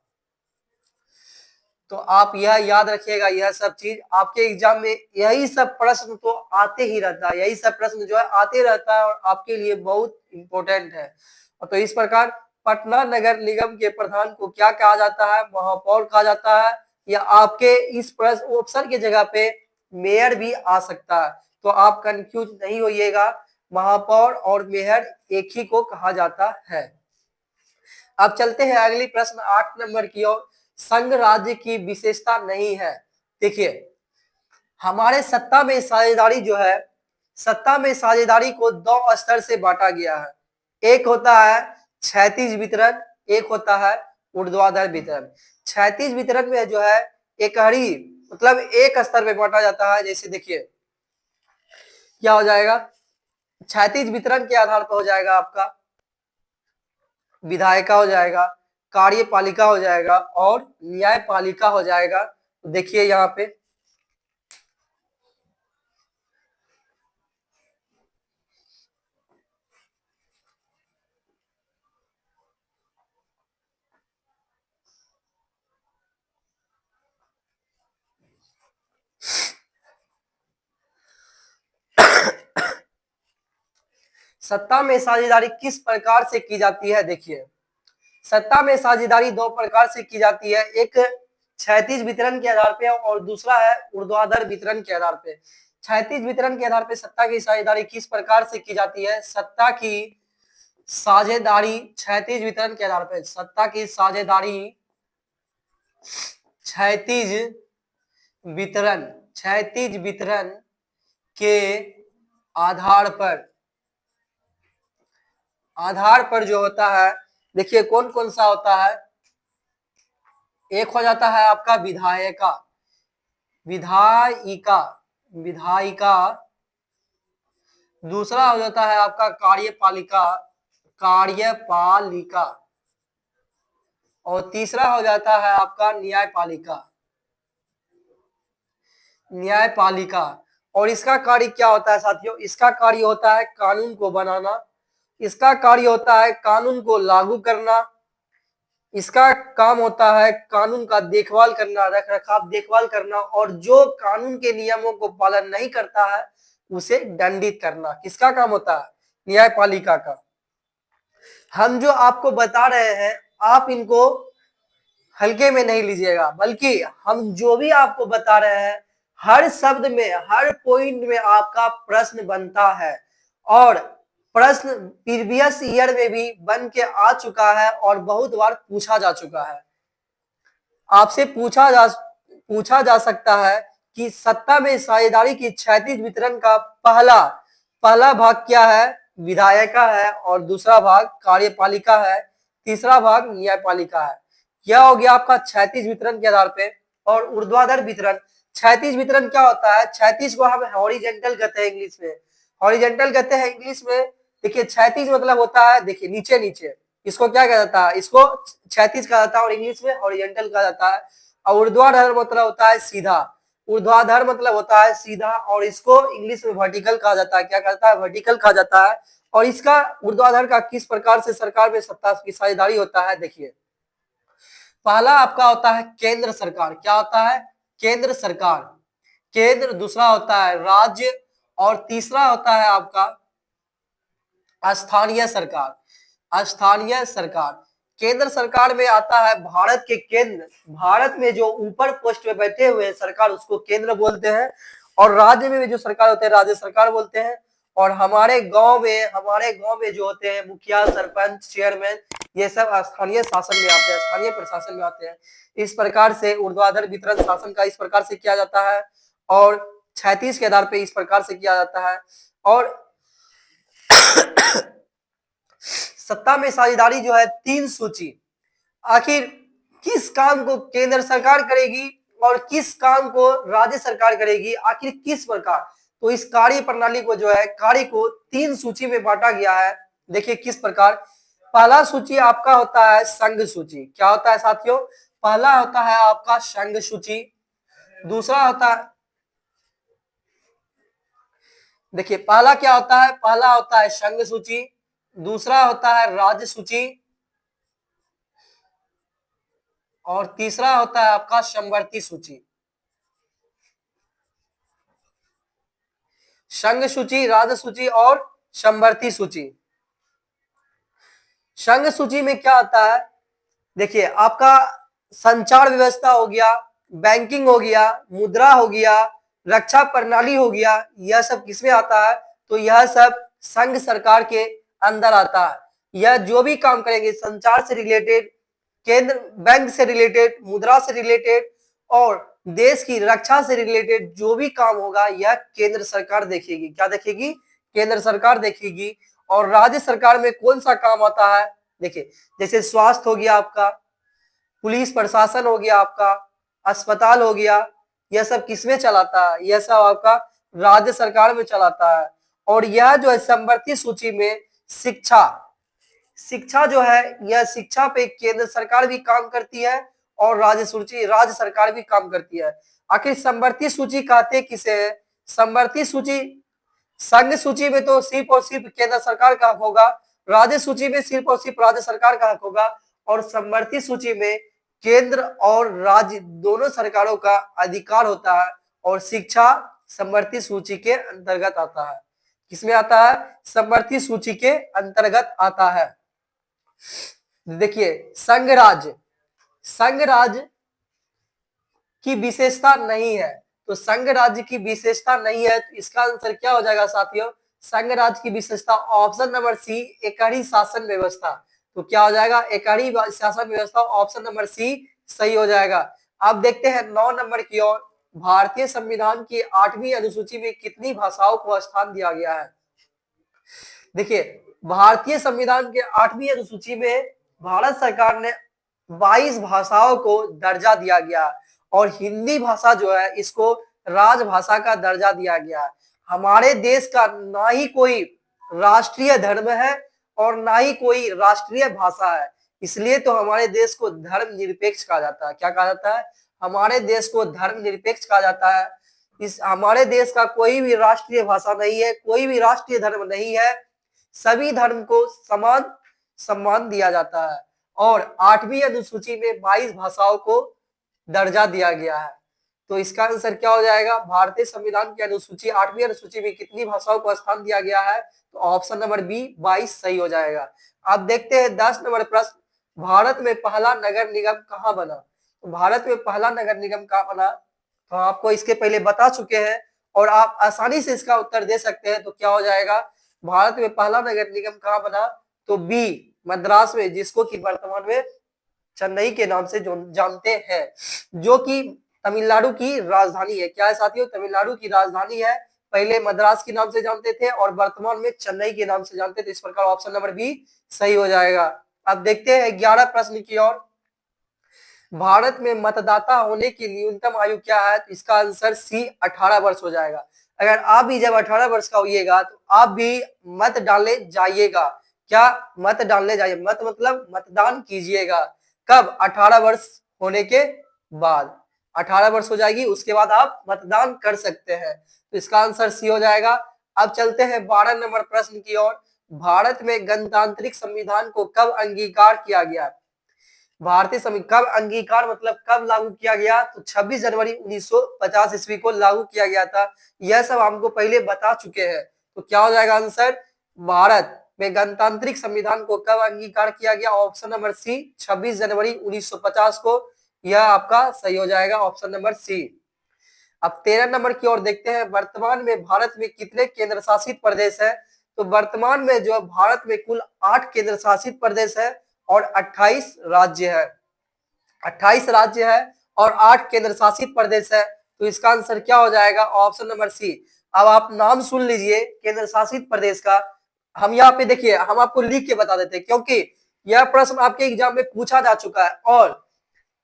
तो आप यह याद रखिएगा, यह सब चीज आपके एग्जाम में यही सब प्रश्न तो आते ही रहता है, यही सब प्रश्न जो है आते रहता है और आपके लिए बहुत इंपॉर्टेंट है। तो इस प्रकार पटना नगर निगम के प्रधान को क्या कहा जाता है? महापौर कहा जाता है, या आपके इस प्रश्न ऑप्शन की जगह पे मेयर भी आ सकता है। तो आप कंफ्यूज नहीं होइएगा, महापौर और मेयर एक ही को कहा जाता है। अब चलते हैं अगली प्रश्न 8 नंबर की ओर। संघ राज्य की विशेषता नहीं है। देखिए, हमारे सत्ता में साझेदारी जो है, सत्ता में साझेदारी को दो स्तर से बांटा गया है। एक होता है क्षैतिज वितरण, एक होता है ऊर्ध्वाधर वितरण। क्षैतिज वितरण में जो है एकहरी मतलब एक स्तर में बांटा जाता है। जैसे देखिए क्या हो जाएगा, क्षैतिज वितरण के आधार पर हो जाएगा आपका विधायिका हो जाएगा, कार्यपालिका हो जाएगा और न्यायपालिका हो जाएगा। देखिए यहाँ पे सत्ता में साझेदारी किस प्रकार से की जाती है। देखिए, सत्ता में साझेदारी दो प्रकार से की जाती है, एक क्षैतिज वितरण के आधार पे और दूसरा है ऊर्ध्वाधर वितरण के आधार पे। क्षैतिज वितरण के आधार पे सत्ता की साझेदारी किस प्रकार से की जाती है? सत्ता की साझेदारी क्षैतिज वितरण के आधार पे, सत्ता की साझेदारी क्षैतिज वितरण, क्षैतिज वितरण के आधार पर जो होता है, देखिए कौन कौन सा होता है। एक हो जाता है आपका विधायिका, विधायिका विधायिका, दूसरा हो जाता है आपका कार्यपालिका, कार्यपालिका, और तीसरा हो जाता है आपका न्यायपालिका, न्यायपालिका। और इसका कार्य क्या होता है साथियों? इसका कार्य होता है कानून को बनाना, इसका कार्य होता है कानून को लागू करना, इसका काम होता है कानून का देखभाल करना, रख रखाव देखभाल करना, और जो कानून के नियमों को पालन नहीं करता है उसे दंडित करना। किसका काम होता है? न्यायपालिका का। हम जो आपको बता रहे हैं आप इनको हल्के में नहीं लीजिएगा, बल्कि हम जो भी आपको बता रहे हैं हर शब्द में, हर पॉइंट में आपका प्रश्न बनता है, और प्रश्न प्रीवियस ईयर में भी बन के आ चुका है और बहुत बार पूछा जा चुका है। आपसे पूछा जा सकता है कि सत्ता में साझेदारी की क्षैतिज वितरण का पहला भाग क्या है? विधायिका है, और दूसरा भाग कार्यपालिका है, तीसरा भाग न्यायपालिका है। यह हो गया आपका क्षैतिज वितरण के आधार पे। और ऊर्ध्वाधर वितरण, क्षैतिज वितरण क्या होता है? क्षैतिज को हम हॉरिजॉन्टल कहते हैं इंग्लिश में, हॉरिजॉन्टल कहते हैं इंग्लिश में। देखिए क्षैतिज मतलब होता है, देखिए नीचे नीचे, इसको क्या कहा जाता है? इसको क्षैतिज कहा जाता है और इंग्लिश में हॉरिजॉन्टल कहा जाता है। और ऊर्ध्वाधर मतलब होता है सीधा, ऊर्ध्वाधर मतलब होता है सीधा, और इसको इंग्लिश में वर्टिकल कहा जाता है। क्या कहता है? वर्टिकल कहा जाता है। और इसका ऊर्ध्वाधर का किस प्रकार से सरकार में सत्ता की साझेदारी होता है? देखिए, पहला आपका होता है केंद्र सरकार। क्या होता है? केंद्र सरकार, केंद्र। दूसरा होता है राज्य, और तीसरा होता है आपका स्थानीय सरकार, स्थानीय सरकार। केंद्र सरकार में आता है भारत के केंद्र, भारत में जो ऊपर पोस्ट पे बैठे हुए सरकार उसको केंद्र बोलते हैं, और राज्य में जो सरकार होते हैं राज्य सरकार बोलते हैं। और हमारे गांव में जो होते हैं मुखिया, सरपंच, चेयरमैन, ये सब स्थानीय शासन में आते हैं, स्थानीय प्रशासन में आते हैं। इस प्रकार से ऊर्ध्वाधर वितरण शासन का इस प्रकार से किया जाता है। और 36 के आधार पे इस प्रकार से किया जाता है। और सत्ता में साझेदारी जो है 3 सूची, आखिर किस काम को केंद्र सरकार करेगी और किस काम को राज्य सरकार करेगी, आखिर किस प्रकार, तो इस कार्य प्रणाली को जो है कार्य को 3 सूची में बांटा गया है। देखिए किस प्रकार। पहला सूची आपका होता है संघ सूची। क्या होता है साथियों? पहला होता है आपका संघ सूची, दूसरा होता है, देखिए पहला क्या होता है, पहला होता है संघ सूची, दूसरा होता है राज्य सूची और तीसरा होता है आपका समवर्ती सूची। संघ सूची, राज्य सूची और समवर्ती सूची। संघ सूची में क्या आता है, देखिए आपका संचार व्यवस्था हो गया, बैंकिंग हो गया, मुद्रा हो गया, रक्षा प्रणाली हो गया, यह सब किसमें आता है, तो यह सब संघ सरकार के अंदर आता है। यह जो भी काम करेंगे संचार से रिलेटेड, केंद्र बैंक से रिलेटेड, मुद्रा से रिलेटेड और देश की रक्षा से रिलेटेड जो भी काम होगा यह केंद्र सरकार देखेगी। क्या देखेगी? केंद्र सरकार देखेगी। और राज्य सरकार में कौन सा काम आता है, देखिए जैसे स्वास्थ्य हो गया आपका, पुलिस प्रशासन हो गया आपका, अस्पताल हो गया, यह सब किसमें चलाता है, यह सब आपका राज्य सरकार में चलाता है। और यह जो है समवर्ती सूची में शिक्षा, शिक्षा जो है यह शिक्षा पे केंद्र सरकार भी काम करती है और राज्य सरकार भी काम करती है। आखिर समवर्ती सूची कहते किसे है? समवर्ती सूची, संघ सूची में तो सिर्फ और सिर्फ केंद्र सरकार का हक होगा, राज्य सूची में सिर्फ और सिर्फ राज्य सरकार का हक होगा और समवर्ती सूची में केंद्र और राज्य दोनों सरकारों का अधिकार होता है। और शिक्षा समवर्ती सूची के अंतर्गत आता है। किसमें आता है? समवर्ती सूची के अंतर्गत आता है। देखिए संघ राज्य, संघ राज्य की विशेषता नहीं है, तो संघ राज्य की विशेषता नहीं है, तो इसका आंसर क्या हो जाएगा साथियों? संघ राज्य की विशेषता ऑप्शन नंबर सी, एकड़ी शासन व्यवस्था। तो क्या हो जाएगा? एकड़ी शासन व्यवस्था, ऑप्शन नंबर सी सही हो जाएगा। अब देखते हैं 9 नंबर की ओर। भारतीय संविधान की 8वीं अनुसूची में कितनी भाषाओं को स्थान दिया गया है? देखिए भारतीय संविधान के 8वीं अनुसूची में भारत सरकार ने 22 भाषाओं को दर्जा दिया गया और हिंदी भाषा जो है इसको राजभाषा का दर्जा दिया गया है। हमारे देश का ना ही कोई राष्ट्रीय धर्म है और ना ही कोई राष्ट्रीय भाषा है, इसलिए तो हमारे देश को धर्मनिरपेक्ष कहा जाता है। क्या कहा जाता है? हमारे देश को धर्मनिरपेक्ष कहा जाता है। इस हमारे देश का कोई भी राष्ट्रीय भाषा नहीं है, कोई भी राष्ट्रीय धर्म नहीं है, सभी धर्म को समान सम्मान दिया जाता है। और 8वीं अनुसूची में 22 भाषाओं को दर्जा दिया गया है। तो इसका आंसर क्या हो जाएगा? भारतीय संविधान की अनुसूची 8वीं अनुसूची में कितनी भाषाओं को स्थान दिया गया है? तो ऑप्शन नंबर बी 22 सही हो जाएगा। अब देखते हैं 10 नंबर प्रश्न, भारत में पहला नगर निगम कहाँ बना? तो भारत में पहला नगर निगम कहाँ बना? तो आपको इसके पहले बता चुके हैं और आप आसानी से इसका उत्तर दे सकते हैं। तो क्या हो जाएगा? भारत में पहला नगर निगम कहाँ बना? तो बी मद्रास में, जिसको कि वर्तमान में चेन्नई के नाम से जो जानते हैं, जो कि तमिलनाडु की राजधानी है। क्या है साथियों? तमिलनाडु की राजधानी है। पहले मद्रास के नाम से जानते थे और वर्तमान में चेन्नई के नाम से जानते थे। इस प्रकार ऑप्शन नंबर बी सही हो जाएगा। अब देखते हैं 11 प्रश्न की ओर। भारत में मतदाता होने की न्यूनतम आयु क्या है? तो इसका आंसर सी 18 वर्ष हो जाएगा। अगर आप भी जब 18 वर्ष का होइएगा तो आप भी मत डालने जाइएगा। क्या? मत डालने जाइए, मत मतलब मतदान कीजिएगा। कब? 18 वर्ष होने के बाद। 18 वर्ष हो जाएगी उसके बाद आप मतदान कर सकते हैं। तो इसका आंसर सी हो जाएगा। अब चलते हैं 12 नंबर प्रश्न की ओर। भारत में गणतांत्रिक संविधान को कब अंगीकार किया गया? भारतीय संविधान कब अंगीकार मतलब कब लागू किया गया? तो 26 जनवरी 1950 ईस्वी को लागू किया गया था। यह सब हमको पहले बता चुके हैं। तो क्या हो जाएगा आंसर? भारत में गणतांत्रिक संविधान को कब अंगीकार किया गया? ऑप्शन नंबर सी 26 जनवरी 1950 को। यह आपका सही हो जाएगा, ऑप्शन नंबर सी। अब 13 नंबर की ओर देखते हैं। वर्तमान में भारत में कितने केंद्र शासित प्रदेश है? तो वर्तमान में जो भारत में कुल 8 केंद्र शासित प्रदेश है और 28 राज्य है। 28 राज्य है और 8 केंद्र शासित प्रदेश है। तो इसका आंसर क्या हो जाएगा? Option number C. अब आप नाम सुन लीजिए केंद्र शासित प्रदेश का। हम यहाँ पे देखिए, हम आपको लिख के बता देते हैं क्योंकि यह प्रश्न आपके एग्जाम में पूछा जा चुका है और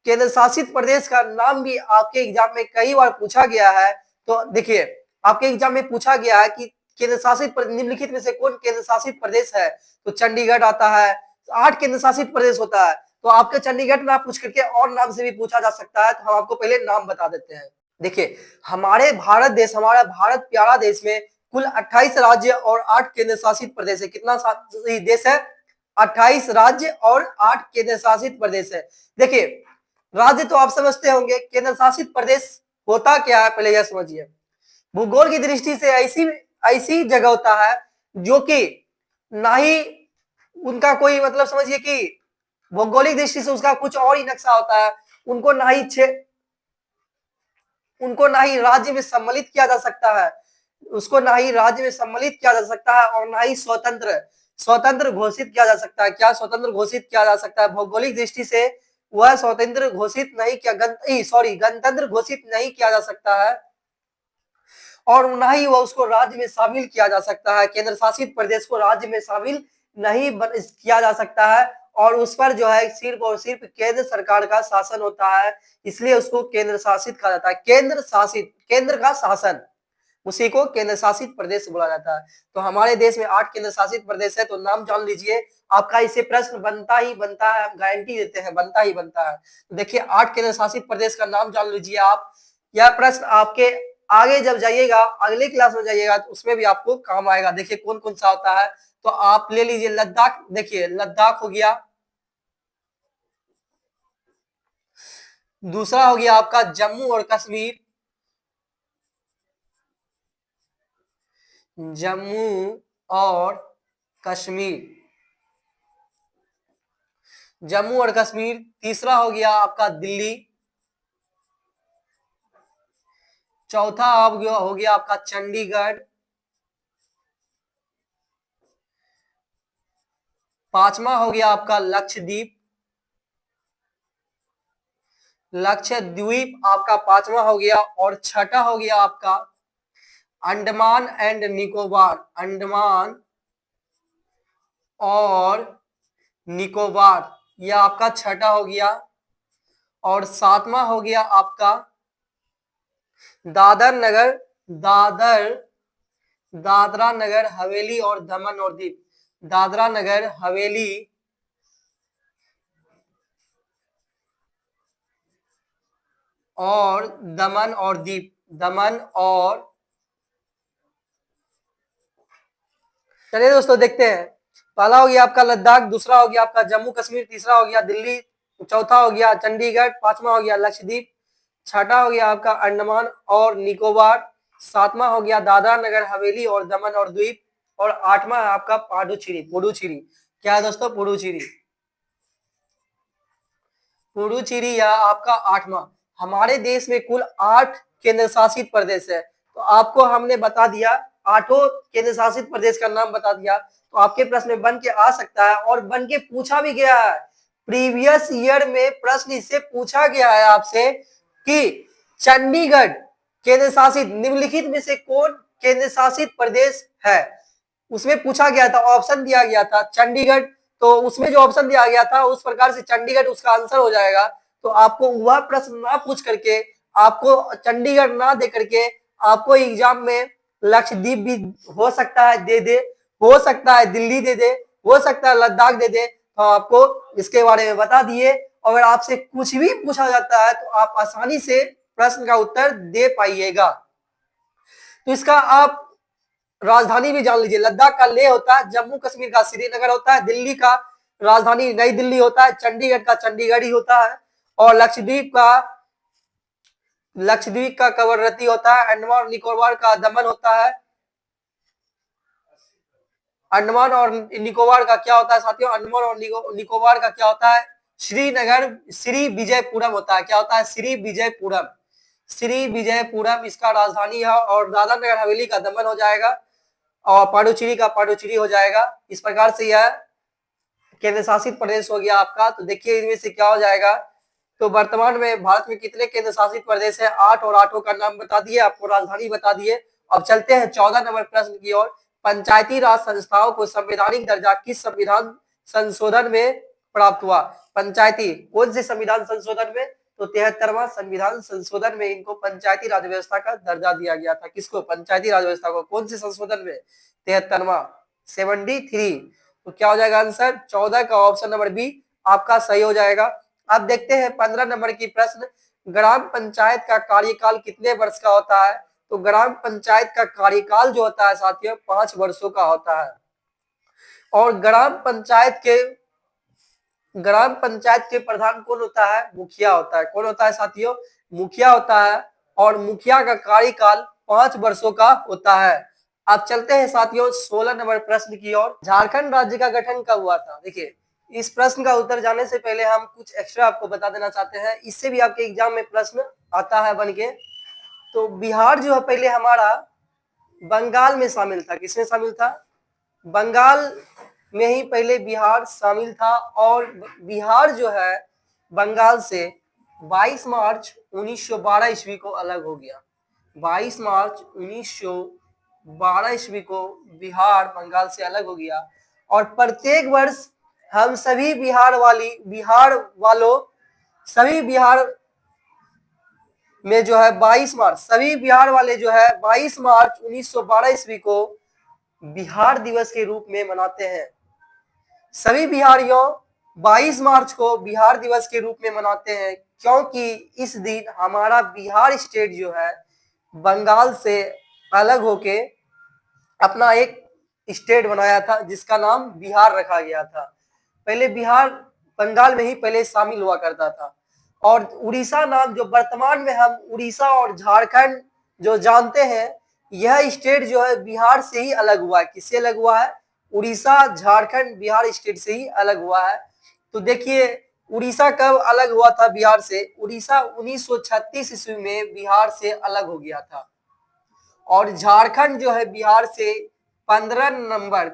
केंद्र शासित प्रदेश का नाम भी आपके एग्जाम में कई बार पूछा गया है। तो देखिए, आपके एग्जाम में पूछा गया है कि केंद्र शासित निम्नलिखित में से कौन केंद्र शासित प्रदेश है? तो चंडीगढ़ आता है। 8 केंद्र शासित प्रदेश होता है, तो आपके चंडीगढ़ ना पूछ करके और नाम से भी पूछा जा सकता है। तो हम आपको पहले नाम बता देते हैं। देखिए, हमारे भारत देश, हमारा भारत प्यारा देश में कुल 28 राज्य और 8 केंद्र शासित प्रदेश है। कितना देश है? 28 राज्य और 8 केंद्र शासित प्रदेश है। देखिए, राज्य तो आप समझते होंगे, केंद्र शासित प्रदेश होता क्या है पहले यह समझिए। भूगोल की दृष्टि से ऐसी ऐसी जगह होता है जो कि ना ही उनका कोई मतलब समझिए कि भौगोलिक दृष्टि से उसका कुछ और ही नक्शा होता है। उनको ना ही राज्य में सम्मिलित किया जा सकता है, उसको ना ही राज्य में सम्मिलित किया जा सकता है और ना ही स्वतंत्र स्वतंत्र घोषित किया जा सकता है। क्या स्वतंत्र घोषित किया जा सकता है? भौगोलिक दृष्टि से वह स्वतंत्र घोषित नहीं किया, गणतंत्र घोषित नहीं किया जा सकता है और ना ही वह उसको राज्य में शामिल किया जा सकता है। केंद्र शासित प्रदेश को राज्य में शामिल नहीं किया जा सकता है और उस पर जो है सिर्फ और सिर्फ केंद्र सरकार का शासन होता है, इसलिए उसको केंद्र शासित कहा जाता है। केंद्र शासित, केंद्र का शासन, उसी को केंद्र शासित प्रदेश बोला जाता है। तो हमारे देश में 8 केंद्र शासित प्रदेश है, तो नाम जान लीजिए। आपका इससे प्रश्न बनता ही बनता है, हम गारंटी देते हैं, बनता ही बनता है। तो देखिए, 8 केंद्र शासित प्रदेश का नाम जान लीजिए आप। यह प्रश्न आपके आगे जब जाइएगा, अगले क्लास में जाइएगा, तो उसमें भी आपको काम आएगा। देखिए कौन कौन सा होता है, तो आप ले लीजिए लद्दाख। देखिए, लद्दाख हो गया, दूसरा हो गया आपका जम्मू और कश्मीर, जम्मू और कश्मीर, जम्मू और कश्मीर। तीसरा हो गया आपका दिल्ली, चौथा हो गया आपका चंडीगढ़, पांचवा हो गया आपका लक्षद्वीप, लक्षद्वीप आपका पांचवा हो गया और छठा हो गया आपका अंडमान एंड निकोबार, अंडमान और निकोबार, यह आपका छठा हो गया और सातवां हो गया आपका दादरा नगर हवेली और दमन और दीप, दादरा नगर हवेली और दमन और दीप, दमन और, चलिए दोस्तों देखते हैं। पहला हो गया आपका लद्दाख, दूसरा हो गया आपका जम्मू कश्मीर, तीसरा हो गया दिल्ली, चौथा हो गया चंडीगढ़, पांचवा हो गया लक्षद्वीप, छठा हो गया आपका अंडमान और निकोबार, सातवां हो गया दादरा नगर हवेली और दमन और द्वीप और आठवां है आपका पुडुचेरी। क्या है दोस्तों? पुडुचेरी या आपका आठवां। हमारे देश में कुल 8 केंद्र शासित प्रदेश है, तो आपको हमने बता दिया, 8 केंद्र शासित प्रदेश का नाम बता दिया। तो आपके प्रश्न में बन के आ सकता है और बन के पूछा भी गया है। प्रीवियस ईयर में प्रश्न इससे पूछा गया है आपसे कि चंडीगढ़ केंद्र शासित निम्नलिखित में से कौन केंद्र शासित प्रदेश है? उसमें पूछा गया था, ऑप्शन दिया गया था चंडीगढ़, तो उसमें जो ऑप्शन दिया गया था उस प्रकार से चंडीगढ़ उसका आंसर हो जाएगा। तो आपको वह प्रश्न ना पूछ करके, आपको चंडीगढ़ ना दे करके, आपको एग्जाम में लक्षद्वीप भी हो सकता है दे, हो सकता है दिल्ली दे, हो सकता है लद्दाख दे। तो आपको इसके बारे में बता दिए। अगर आपसे कुछ भी पूछा जाता है तो आप आसानी से प्रश्न का उत्तर दे पाइएगा। तो इसका आप राजधानी भी जान लीजिए। लद्दाख का लेह होता है, जम्मू कश्मीर का श्रीनगर होता है, दिल्ली का राजधानी नई दिल्ली होता है, चंडीगढ़ का चंडीगढ़ ही होता है और लक्षद्वीप का कवरत्ती होता है, अंडमान और निकोबार का दमन होता है। अंडमान और निकोबार का क्या होता है साथियों? अंडमान और निकोबार का क्या होता है? श्री विजयपुरम होता है। क्या होता है? श्री विजयपुरम इसका राजधानी है और दादरा नगर हवेली का दमन हो जाएगा और पांडुचेरी का पांडुचेरी हो जाएगा। इस प्रकार से यह केंद्र शासित प्रदेश हो गया आपका। तो देखिए इनमें से क्या हो जाएगा, तो वर्तमान में भारत में कितने केंद्र शासित प्रदेश है? 8 और 8 का नाम बता दिए, आपको राजधानी बता दिए। अब चलते हैं 14 नंबर प्रश्न की ओर। पंचायती राज संस्थाओं को संवैधानिक दर्जा किस संविधान संशोधन में प्राप्त हुआ? पंचायती कौन से संविधान संशोधन में? तो 73वां संविधान संशोधन में इनको पंचायती राज व्यवस्था का दर्जा दिया गया था। किसको? पंचायती राज व्यवस्था को। कौन से संशोधन में? 73वां 73। तो क्या हो जाएगा आंसर? 14 का ऑप्शन नंबर बी आपका सही हो जाएगा। अब देखते हैं 15 नंबर की प्रश्न। ग्राम पंचायत का कार्यकाल कितने वर्ष का होता है? तो ग्राम पंचायत का कार्यकाल जो होता है साथियों 5 वर्षों का होता है। और ग्राम पंचायत के प्रधान कौन होता है? मुखिया होता है। कौन होता है साथियों? मुखिया होता है। और मुखिया का कार्यकाल 5 वर्षों का होता है। अब चलते हैं साथियों 16 नंबर प्रश्न की ओर। झारखंड राज्य का गठन कब हुआ था? देखिए, इस प्रश्न का उत्तर जाने से पहले हम कुछ एक्स्ट्रा आपको बता देना चाहते हैं, इससे भी आपके एग्जाम में प्रश्न आता है बन के। तो बिहार जो है पहले हमारा बंगाल में शामिल था। किसमें शामिल था? बंगाल में ही पहले बिहार शामिल था। और बिहार जो है बंगाल से 22 मार्च 1912 ईस्वी को अलग हो गया। 22 मार्च 1912 ईस्वी को बिहार बंगाल से अलग हो गया। और प्रत्येक वर्ष हम सभी बिहार में जो है 22 मार्च, सभी बिहार वाले जो है 22 मार्च 1912 ईस्वी को बिहार दिवस के रूप में मनाते हैं। सभी बिहारियों 22 मार्च को बिहार दिवस के रूप में मनाते हैं, क्योंकि इस दिन हमारा बिहार स्टेट जो है बंगाल से अलग होके अपना एक स्टेट बनाया था, जिसका नाम बिहार रखा गया था। पहले बिहार बंगाल में ही पहले शामिल हुआ करता था। और उड़ीसा नाम जो वर्तमान में हम उड़ीसा और झारखंड जो जानते हैं, यह स्टेट जो है बिहार से ही अलग हुआ है। किससे अलग हुआ है? उड़ीसा, झारखंड, बिहार स्टेट से ही अलग हुआ है। तो देखिए, उड़ीसा कब अलग हुआ था बिहार से? उड़ीसा 1936 ईस्वी में बिहार से अलग हो गया था। और झारखंड जो है बिहार से 15 नवंबर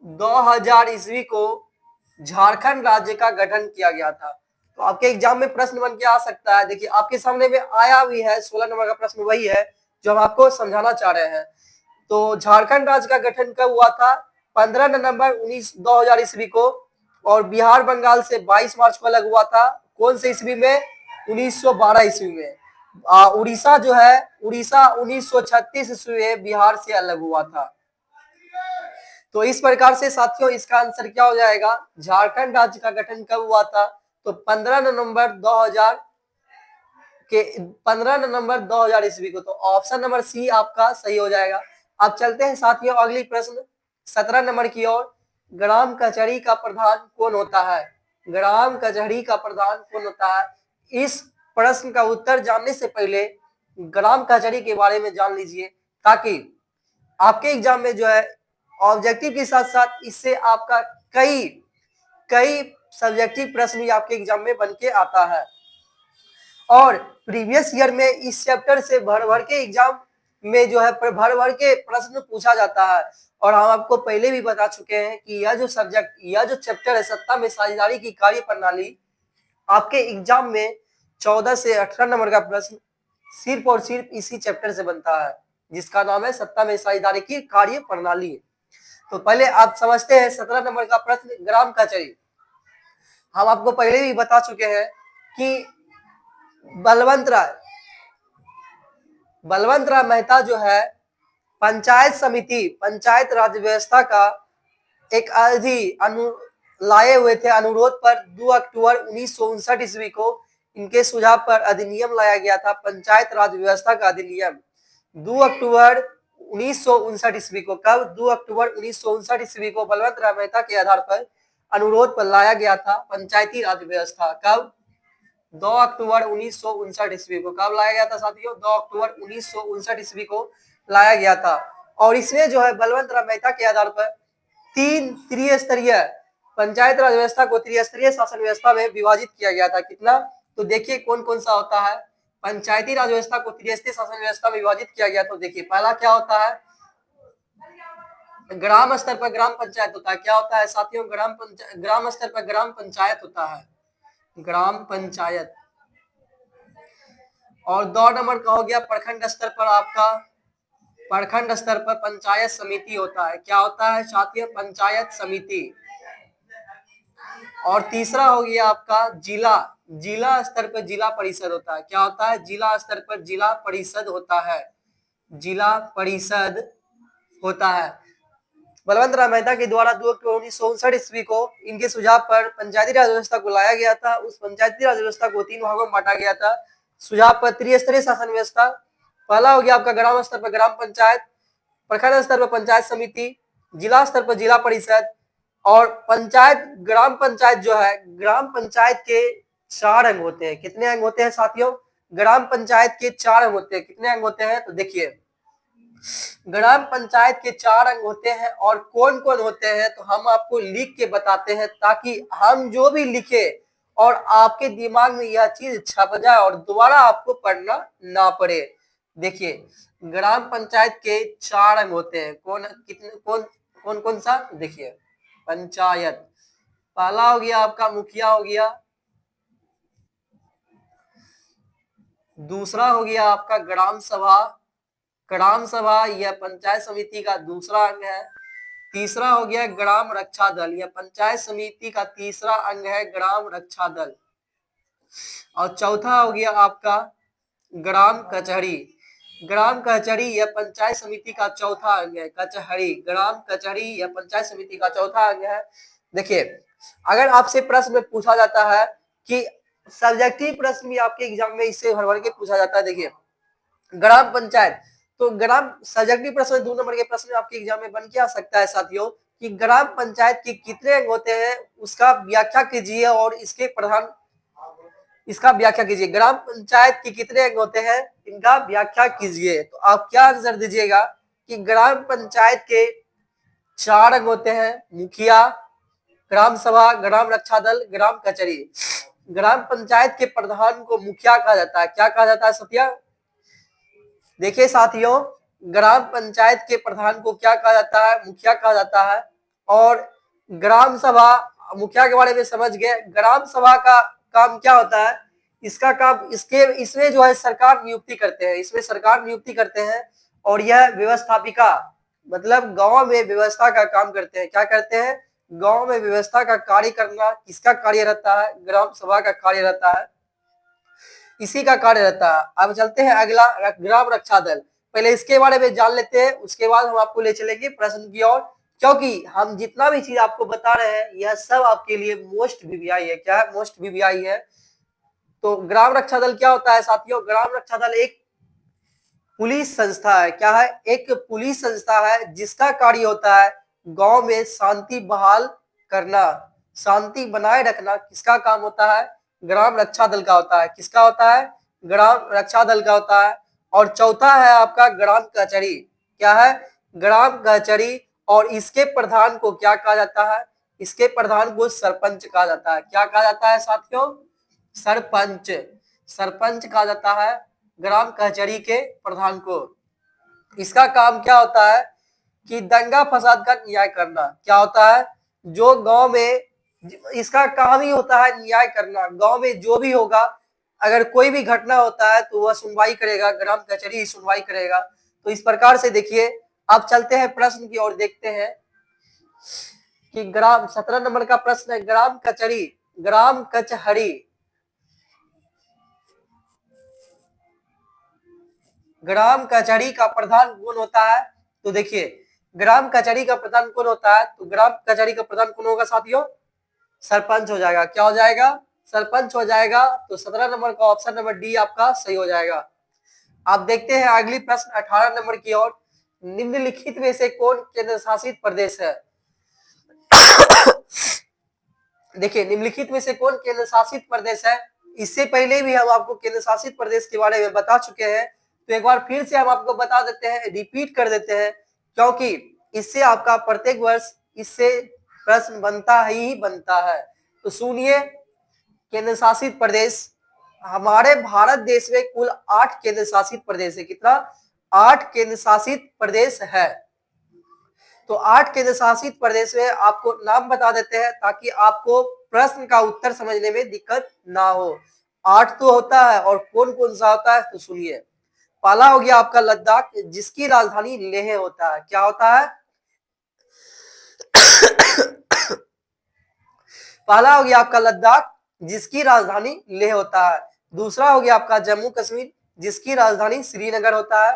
2000 ईस्वी को झारखंड राज्य का गठन किया गया था। तो आपके एग्जाम में प्रश्न बन के आ सकता है। देखिए, आपके सामने में आया भी है। 16 नंबर का प्रश्न वही है जो हम आपको समझाना चाह रहे हैं। तो झारखंड राज्य का गठन कब हुआ था? 15 नवंबर 2000 ईस्वी को। और बिहार बंगाल से 22 मार्च को अलग हुआ था। कौन से ईस्वी में? 1912 ईस्वी में। उड़ीसा जो है, उड़ीसा 1936 ईस्वी में बिहार से अलग हुआ था। तो इस प्रकार से साथियों इसका आंसर क्या हो जाएगा? झारखंड राज्य का गठन कब हुआ था? तो 15 नवंबर 2000 ईस्वी को। तो ऑप्शन नंबर सी आपका सही हो जाएगा। अब चलते हैं साथियों अगली प्रश्न 17 नंबर की ओर। ग्राम कचहरी का प्रधान कौन होता है? ग्राम कचहरी का प्रधान कौन होता है? इस प्रश्न का उत्तर जानने से पहले ग्राम कचहरी के बारे में जान लीजिए, ताकि आपके एग्जाम में जो है ऑब्जेक्टिव के साथ साथ इससे आपका कई सब्जेक्टिव प्रश्न भी आपके एग्जाम में बन के आता है। और प्रीवियस ईयर में इस चैप्टर से भर के एग्जाम में जो है भर के प्रश्न पूछा जाता है। और हम आपको पहले भी बता चुके हैं कि यह जो चैप्टर है सत्ता में साझेदारी की कार्य प्रणाली, आपके एग्जाम में 14 से 18 नंबर का प्रश्न सिर्फ और सिर्फ इसी चैप्टर से बनता है, जिसका नाम है सत्ता में साझेदारी की कार्य प्रणाली। तो पहले आप समझते हैं 17 नंबर का प्रश्न ग्राम कचहरी। हम आपको पहले भी बता चुके हैं कि बलवंत राय मेहता जो है पंचायत राज व्यवस्था का एक अवधि लाए हुए थे। अनुरोध पर 2 अक्टूबर 1959 ईस्वी को इनके सुझाव पर अधिनियम लाया गया था, पंचायत राज व्यवस्था का अधिनियम। 2 अक्टूबर 1959 ईस्वी को। कब? 2 अक्टूबर 1959 ईस्वी को बलवंत राय मेहता के आधार पर अनुरोध पर लाया गया था पंचायती राज व्यवस्था। कब? 2 अक्टूबर 1959 ईस्वी को। कब लाया गया था साथियों? 2 अक्टूबर 1959 ईस्वी को लाया गया था। और इसमें जो है बलवंत राय मेहता के आधार पर 3 त्रिस्तरीय पंचायत राज व्यवस्था को त्रिस्तरीय शासन व्यवस्था में विभाजित किया गया था। कितना? तो देखिए कौन कौन सा होता है। पंचायती राज व्यवस्था को त्रिस्तरीय शासन व्यवस्था में विभाजित किया गया। तो देखिए पहला क्या होता है? ग्राम स्तर पर ग्राम पंचायत होता है। क्या होता है साथियों? ग्राम स्तर पर ग्राम पंचायत होता है। ग्राम पंचायत। और 2 नंबर का हो गया प्रखंड स्तर पर आपका, प्रखंड स्तर पर पंचायत समिति होता है। क्या होता है साथियों? पंचायत समिति। और तीसरा हो गया आपका जिला, जिला स्तर पर जिला परिषद होता है। क्या होता है? जिला स्तर पर जिला परिषद होता है, जिला परिषद होता है। बलवंत राय मेहता के द्वारा 2 अक्टूबर 1959 ईस्वी को इनके सुझाव पर पंचायती राज व्यवस्था को लाया गया था। उस पंचायती राज व्यवस्था को 3 भागों में बांटा गया था। सुझाव पर त्रिस्तरीय शासन व्यवस्था। पहला हो गया आपका ग्राम स्तर पर ग्राम पंचायत, प्रखंड स्तर पर पंचायत समिति, जिला स्तर पर जिला परिषद और पंचायत। ग्राम पंचायत जो है, ग्राम पंचायत के 4 अंग होते हैं। कितने अंग होते हैं साथियों? ग्राम पंचायत के 4 अंग होते हैं। कितने अंग होते हैं? तो देखिए, ग्राम पंचायत के 4 अंग होते हैं। और कौन कौन होते हैं तो हम आपको लिख के बताते हैं, ताकि हम जो भी लिखे और आपके दिमाग में यह चीज छप जाए और दोबारा आपको पढ़ना ना पड़े। देखिए, ग्राम पंचायत के 4 अंग होते हैं। कौन कितने कौन कौन कौन सा? देखिए, पंचायत। पहला हो गया आपका मुखिया हो गया, दूसरा हो गया आपका ग्राम सभा। ग्राम सभा यह पंचायत समिति का दूसरा अंग है। तीसरा हो गया ग्राम रक्षा दल, यह पंचायत समिति का तीसरा अंग है, ग्राम रक्षा दल। और चौथा हो गया आपका ग्राम कचहरी। ग्राम कचहरी यह पंचायत समिति का चौथा अंग है, कचहरी, ग्राम कचहरी यह पंचायत समिति का चौथा अंग है। देखिए, अगर आपसे प्रश्न में पूछा जाता है कि सब्जेक्टिव प्रश्न भी आपके एग्जाम में इससे भर भर के पूछा जाता है। देखिए, ग्राम पंचायत, तो ग्राम सब्जेक्टिव प्रश्न 2 नंबर के प्रश्न आपके एग्जाम में बन के आ सकता है साथियों, कि ग्राम पंचायत के कितने अंग होते हैं उसका व्याख्या कीजिए और इसके प्रधान, इसका व्याख्या कीजिए। ग्राम पंचायत के कितने अंग होते हैं, इनका व्याख्या कीजिए। तो आप क्या आंसर दीजिएगा कि ग्राम पंचायत के 4 अंग होते हैं, मुखिया, ग्राम सभा, ग्राम रक्षा दल, ग्राम कचहरी। ग्राम पंचायत के प्रधान को मुखिया कहा जाता है। क्या कहा जाता है सत्या? देखिए साथियों, ग्राम पंचायत के प्रधान को क्या कहा जाता है? मुखिया कहा जाता है। और ग्राम सभा, मुखिया के बारे में समझ गए। ग्राम सभा का काम क्या होता है? इसका काम, इसमें जो है सरकार नियुक्ति करते हैं, इसमें सरकार नियुक्ति करते हैं। और यह व्यवस्थापिका, मतलब गांव में व्यवस्था का काम करते हैं। क्या करते हैं? गांव में व्यवस्था का कार्य करना किसका कार्य रहता है? ग्राम सभा का कार्य रहता है, इसी का कार्य रहता है। अब चलते हैं अगला, ग्राम रक्षा दल। पहले इसके बारे में जान लेते हैं, उसके बाद हम आपको ले चलेंगे प्रश्न की ओर, क्योंकि हम जितना भी चीज आपको बता रहे हैं यह सब आपके लिए मोस्ट वीवीआई है। क्या है? मोस्ट वीवीआई है। तो ग्राम रक्षा दल क्या होता है साथियों? ग्राम रक्षा दल एक पुलिस संस्था है। क्या है? एक पुलिस संस्था है, जिसका कार्य होता है गांव में शांति बहाल करना, शांति बनाए रखना। किसका काम होता है? ग्राम रक्षा दल का होता है। किसका होता है? ग्राम रक्षा दल का होता है। और चौथा है आपका ग्राम कचहरी। क्या है? ग्राम कचहरी। और इसके प्रधान को क्या कहा जाता है? इसके प्रधान को सरपंच कहा जाता है। क्या कहा जाता है साथियों? सरपंच, सरपंच कहा जाता है ग्राम कचहरी के प्रधान को। इसका काम क्या होता है? कि दंगा फसाद का न्याय करना। क्या होता है? जो गांव में, इसका काम ही होता है न्याय करना। गांव में जो भी होगा, अगर कोई भी घटना होता है तो वह सुनवाई करेगा, ग्राम कचहरी ही सुनवाई करेगा। तो इस प्रकार से देखिए, अब चलते हैं प्रश्न की ओर, देखते हैं कि ग्राम 17 नंबर का प्रश्न है, ग्राम कचहरी, ग्राम कचहरी, ग्राम कचहरी का प्रधान कौन होता है? तो देखिए, ग्राम कचहरी का प्रधान कौन होता है? तो ग्राम कचहरी का प्रधान कौन होगा साथियों? सरपंच हो जाएगा। क्या हो जाएगा? सरपंच हो जाएगा। तो 17 नंबर का ऑप्शन नंबर डी आपका सही हो जाएगा। आप देखते हैं अगली प्रश्न 18 नंबर की ओर, निम्नलिखित में से कौन केंद्र शासित प्रदेश है? देखिए, निम्नलिखित में से कौन केंद्र शासित प्रदेश है? इससे पहले भी हम आपको केंद्र शासित प्रदेश के बारे में बता चुके हैं, तो एक बार फिर से हम आपको बता देते हैं, रिपीट कर देते हैं, क्योंकि इससे आपका प्रत्येक वर्ष इससे प्रश्न बनता ही बनता है। तो सुनिए, केंद्र शासित प्रदेश, हमारे भारत देश में कुल 8 केंद्र शासित प्रदेश है। कितना? 8 केंद्र शासित प्रदेश है। तो 8 केंद्र शासित प्रदेश में आपको नाम बता देते हैं, ताकि आपको प्रश्न का उत्तर समझने में दिक्कत ना हो। 8 तो होता है और कौन कौन सा होता है तो सुनिए। पहला हो गया आपका लद्दाख, जिसकी राजधानी लेह होता है। क्या होता है? पहला हो गया आपका लद्दाख, जिसकी राजधानी लेह होता है। दूसरा हो गया आपका जम्मू कश्मीर, जिसकी राजधानी श्रीनगर होता है।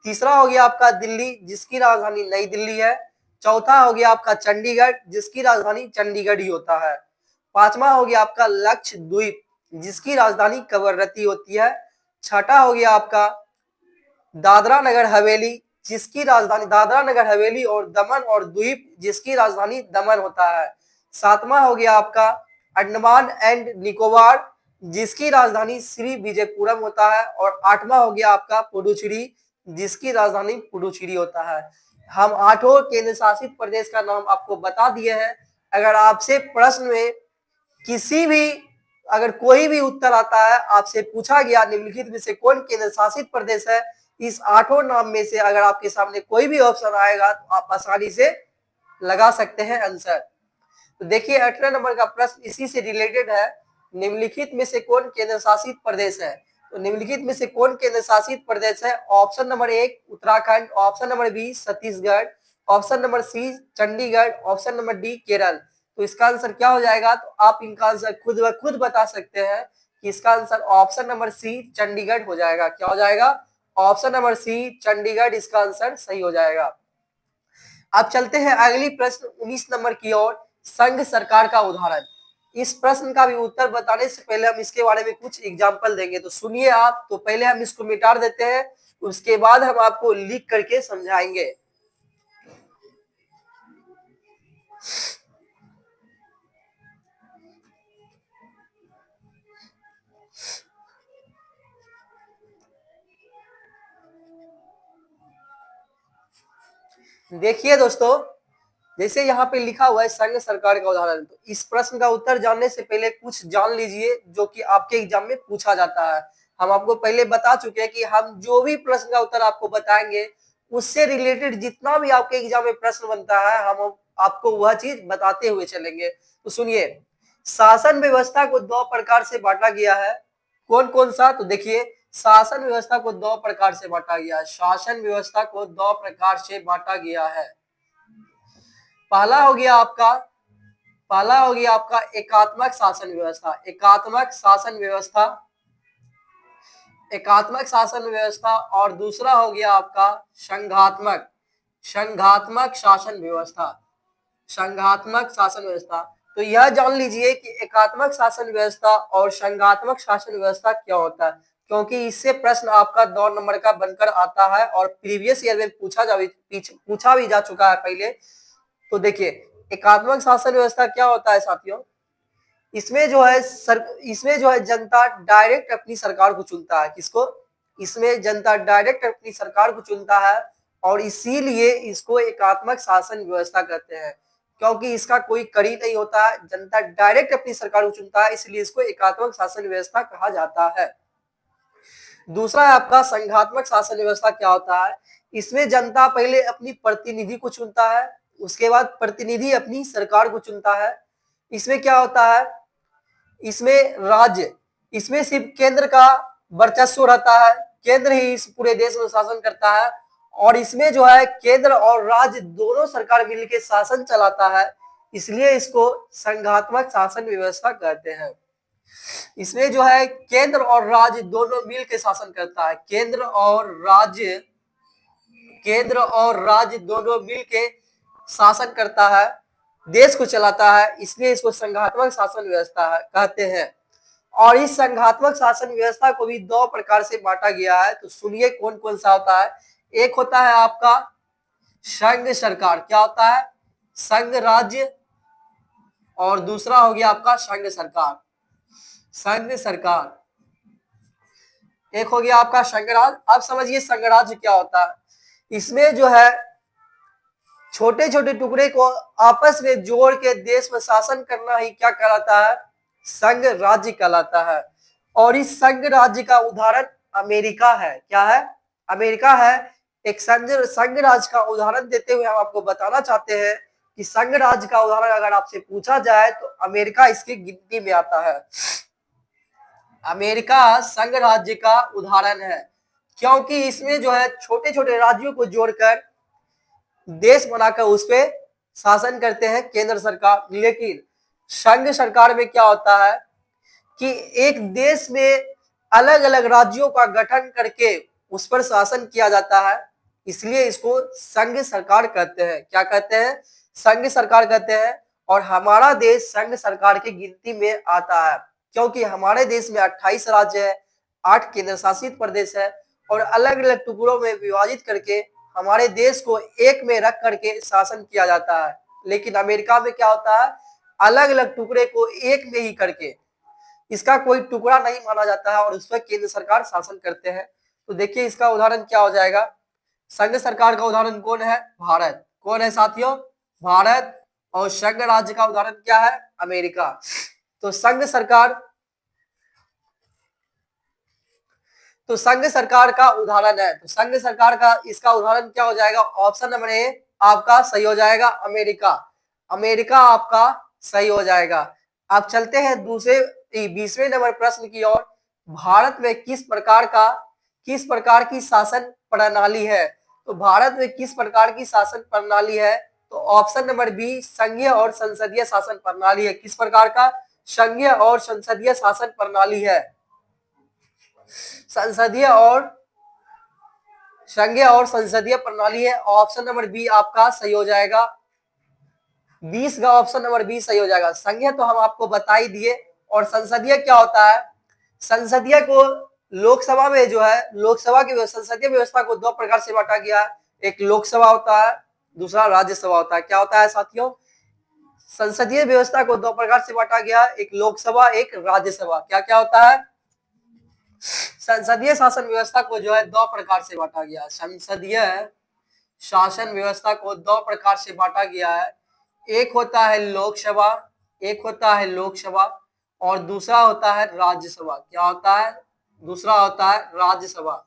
तीसरा हो गया आपका दिल्ली, जिसकी राजधानी नई दिल्ली है। चौथा हो गया आपका चंडीगढ़, जिसकी राजधानी चंडीगढ़ ही होता है। पांचवा हो गया आपका लक्षद्वीप, जिसकी राजधानी कवरत्ती होती है। छठा हो गया आपका दादरा नगर हवेली, जिसकी राजधानी दादरा नगर हवेली और दमन और द्वीप, जिसकी राजधानी दमन होता है। सातवां हो गया आपका अंडमान एंड निकोबार, जिसकी राजधानी श्री विजयपुरम होता है। और आठवां हो गया आपका पुडुचेरी, जिसकी राजधानी पुडुचेरी होता है। हम आठों केंद्र शासित प्रदेश का नाम आपको बता दिए हैं। अगर आपसे प्रश्न में किसी भी अगर कोई भी उत्तर आता है, आपसे पूछा गया निम्नलिखित में से कौन केंद्र शासित प्रदेश है, इस आठों नाम में से अगर आपके सामने कोई भी ऑप्शन आएगा तो आप आसानी से लगा सकते हैं आंसर। तो देखिए 18 नंबर का प्रश्न इसी से रिलेटेड है। निम्नलिखित में से कौन केंद्र शासित प्रदेश है? तो निम्नलिखित में से कौन केंद्र शासित प्रदेश है? Option number 1 Uttarakhand, option number B Chhattisgarh, option number C Chandigarh, option number D Kerala. तो इसका आंसर क्या हो जाएगा? तो आप इनका आंसर खुद बता सकते हैं कि इसका answer option number C Chandigarh हो जाएगा। क्या हो जाएगा? ऑप्शन नंबर सी चंडीगढ़ इसका आंसर सही हो जाएगा। अब चलते हैं अगली प्रश्न 19 नंबर की ओर, संघ सरकार का उदाहरण। इस प्रश्न का भी उत्तर बताने से पहले हम इसके बारे में कुछ एग्जाम्पल देंगे, तो सुनिए आप। तो पहले हम इसको मिटा देते हैं, उसके बाद हम आपको लिख करके समझाएंगे। देखिए दोस्तों, जैसे यहाँ पे लिखा हुआ है संघ सरकार का उदाहरण, तो इस प्रश्न का उत्तर जानने से पहले कुछ जान लीजिए जो कि आपके एग्जाम में पूछा जाता है। हम आपको पहले बता चुके हैं कि हम जो भी प्रश्न का उत्तर आपको बताएंगे, उससे रिलेटेड जितना भी आपके एग्जाम में प्रश्न बनता है, हम आपको वह चीज बताते हुए चलेंगे। तो सुनिए, शासन व्यवस्था को दो प्रकार से बांटा गया है। कौन कौन सा? तो देखिए, शासन व्यवस्था को दो प्रकार से बांटा गया है। शासन व्यवस्था को दो प्रकार से बांटा गया है। पहला हो गया आपका एकात्मक शासन व्यवस्था। एकात्मक शासन व्यवस्था और दूसरा हो गया आपका संघात्मक शासन व्यवस्था। तो यह जान लीजिए कि एकात्मक शासन व्यवस्था और संघात्मक शासन व्यवस्था क्या होता है, क्योंकि इससे प्रश्न आपका 2 नंबर का बनकर आता है और प्रीवियस ईयर में पूछा भी जा चुका है पहले। तो देखिए, एकात्मक शासन व्यवस्था क्या होता है साथियों? इसमें जो है जनता डायरेक्ट अपनी सरकार को चुनता है। किसको? इसमें जनता डायरेक्ट अपनी सरकार को चुनता है और इसीलिए इसको एकात्मक शासन व्यवस्था कहते हैं, क्योंकि इसका कोई कड़ी नहीं होता है। जनता डायरेक्ट अपनी सरकार को चुनता है, इसलिए इसको एकात्मक शासन व्यवस्था कहा जाता है। दूसरा है आपका संघात्मक शासन व्यवस्था। क्या होता है? इसमें जनता पहले अपनी प्रतिनिधि को चुनता है, उसके बाद प्रतिनिधि अपनी सरकार को चुनता है। इसमें क्या होता है? इसमें सिर्फ केंद्र का वर्चस्व रहता है, केंद्र ही इस पूरे देश में शासन करता है। और इसमें जो है केंद्र और राज्य दोनों सरकार मिलकर शासन चलाता है, इसलिए इसको संघात्मक शासन व्यवस्था कहते हैं। इसमें जो है केंद्र और राज्य दोनों मिलकर शासन करता है, केंद्र और राज्य दोनों मिलकर शासन करता है, देश को चलाता है, इसलिए इसको संघात्मक शासन व्यवस्था कहते हैं। और इस संघात्मक शासन व्यवस्था को भी 2 प्रकार से बांटा गया है। तो सुनिए कौन कौन सा होता है। एक होता है आपका संघ सरकार। क्या होता है? संघ राज्य। और दूसरा हो गया आपका संघ सरकार। एक हो गया आपका संघराज्य। अब समझिए संघराज्य क्या होता है। इसमें जो है छोटे छोटे टुकड़े को आपस में जोड़ के देश में शासन करना ही क्या कहलाता है? संघ राज्य कहलाता है। और इस संघ राज्य का उदाहरण अमेरिका है। क्या है? अमेरिका है। एक संघ राज्य का उदाहरण देते हुए हम आपको बताना चाहते हैं कि संघ राज्य का उदाहरण अगर आपसे पूछा जाए तो अमेरिका इसकी गिनती में आता है। अमेरिका संघ राज्य का उदाहरण है क्योंकि इसमें जो है छोटे छोटे राज्यों को जोड़कर देश बनाकर उस पे शासन करते हैं केंद्र सरकार। लेकिन संघ सरकार में क्या होता है कि एक देश में अलग अलग राज्यों का गठन करके उस पर शासन किया जाता है, इसलिए इसको संघ सरकार कहते हैं। क्या कहते हैं? संघ सरकार कहते हैं। और हमारा देश संघ सरकार की गिनती में आता है क्योंकि हमारे देश में 28 राज्य है, 8 केंद्र शासित प्रदेश है और अलग अलग टुकड़ों में विभाजित करके हमारे देश को एक में रख करके शासन किया जाता है। लेकिन अमेरिका में क्या होता है, अलग अलग टुकड़े को एक में ही करके, इसका कोई टुकड़ा नहीं माना जाता है और उस पर केंद्र सरकार शासन करते हैं। तो देखिए इसका उदाहरण क्या हो जाएगा। संघ सरकार का उदाहरण कौन है? भारत। कौन है साथियों? भारत। और संघ राज्य का उदाहरण क्या है? अमेरिका। तो संघ सरकार का उदाहरण है, तो संघ सरकार का इसका उदाहरण क्या हो जाएगा? ऑप्शन नंबर ए आपका सही हो जाएगा, अमेरिका। अमेरिका आपका सही हो जाएगा। अब चलते हैं दूसरे 20वें नंबर प्रश्न की ओर। भारत में किस प्रकार की शासन प्रणाली है? तो भारत में किस प्रकार की शासन प्रणाली है? तो ऑप्शन नंबर बी संघीय और संसदीय शासन प्रणाली है। किस प्रकार का? संघीय और संसदीय शासन प्रणाली है। संघीय और संसदीय प्रणाली है। ऑप्शन नंबर बी आपका सही हो जाएगा। 20 का ऑप्शन नंबर बी सही हो जाएगा। संघीय तो हम आपको बता ही दिए। और संसदीय क्या होता है? संसदीय को लोकसभा में जो है, लोकसभा की संसदीय व्यवस्था को दो प्रकार से बांटा गया है। एक लोकसभा होता है, दूसरा राज्यसभा होता है। क्या होता है साथियों? संसदीय व्यवस्था को दो प्रकार से बांटा गया है, एक लोकसभा, एक राज्यसभा। क्या क्या होता है? संसदीय शासन व्यवस्था को जो है दो प्रकार से बांटा गया है। संसदीय शासन व्यवस्था को दो प्रकार से बांटा गया है। एक होता है लोकसभा और दूसरा होता है राज्यसभा। क्या होता है? दूसरा होता है राज्यसभा।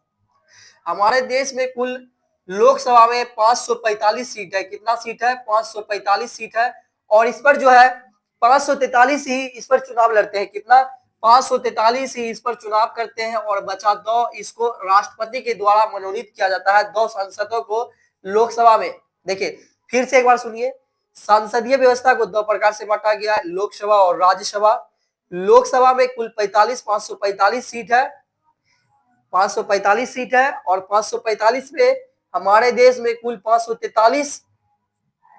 हमारे देश में कुल लोकसभा में 545 सीट है। कितना सीट है? 545 सीट है। और इस पर जो है 543 ही इस पर चुनाव लड़ते हैं। कितना? 543 ही इस पर चुनाव करते हैं और बचा 2 इसको राष्ट्रपति के द्वारा मनोनीत किया जाता है। 2 सांसदों को लोकसभा में। देखिए फिर से एक बार सुनिए, संसदीय व्यवस्था को 2 प्रकार से बांटा गया है, लोकसभा और राज्यसभा। लोकसभा में कुल 545 सीट है, 545 सीट है और 545 में हमारे देश में कुल 543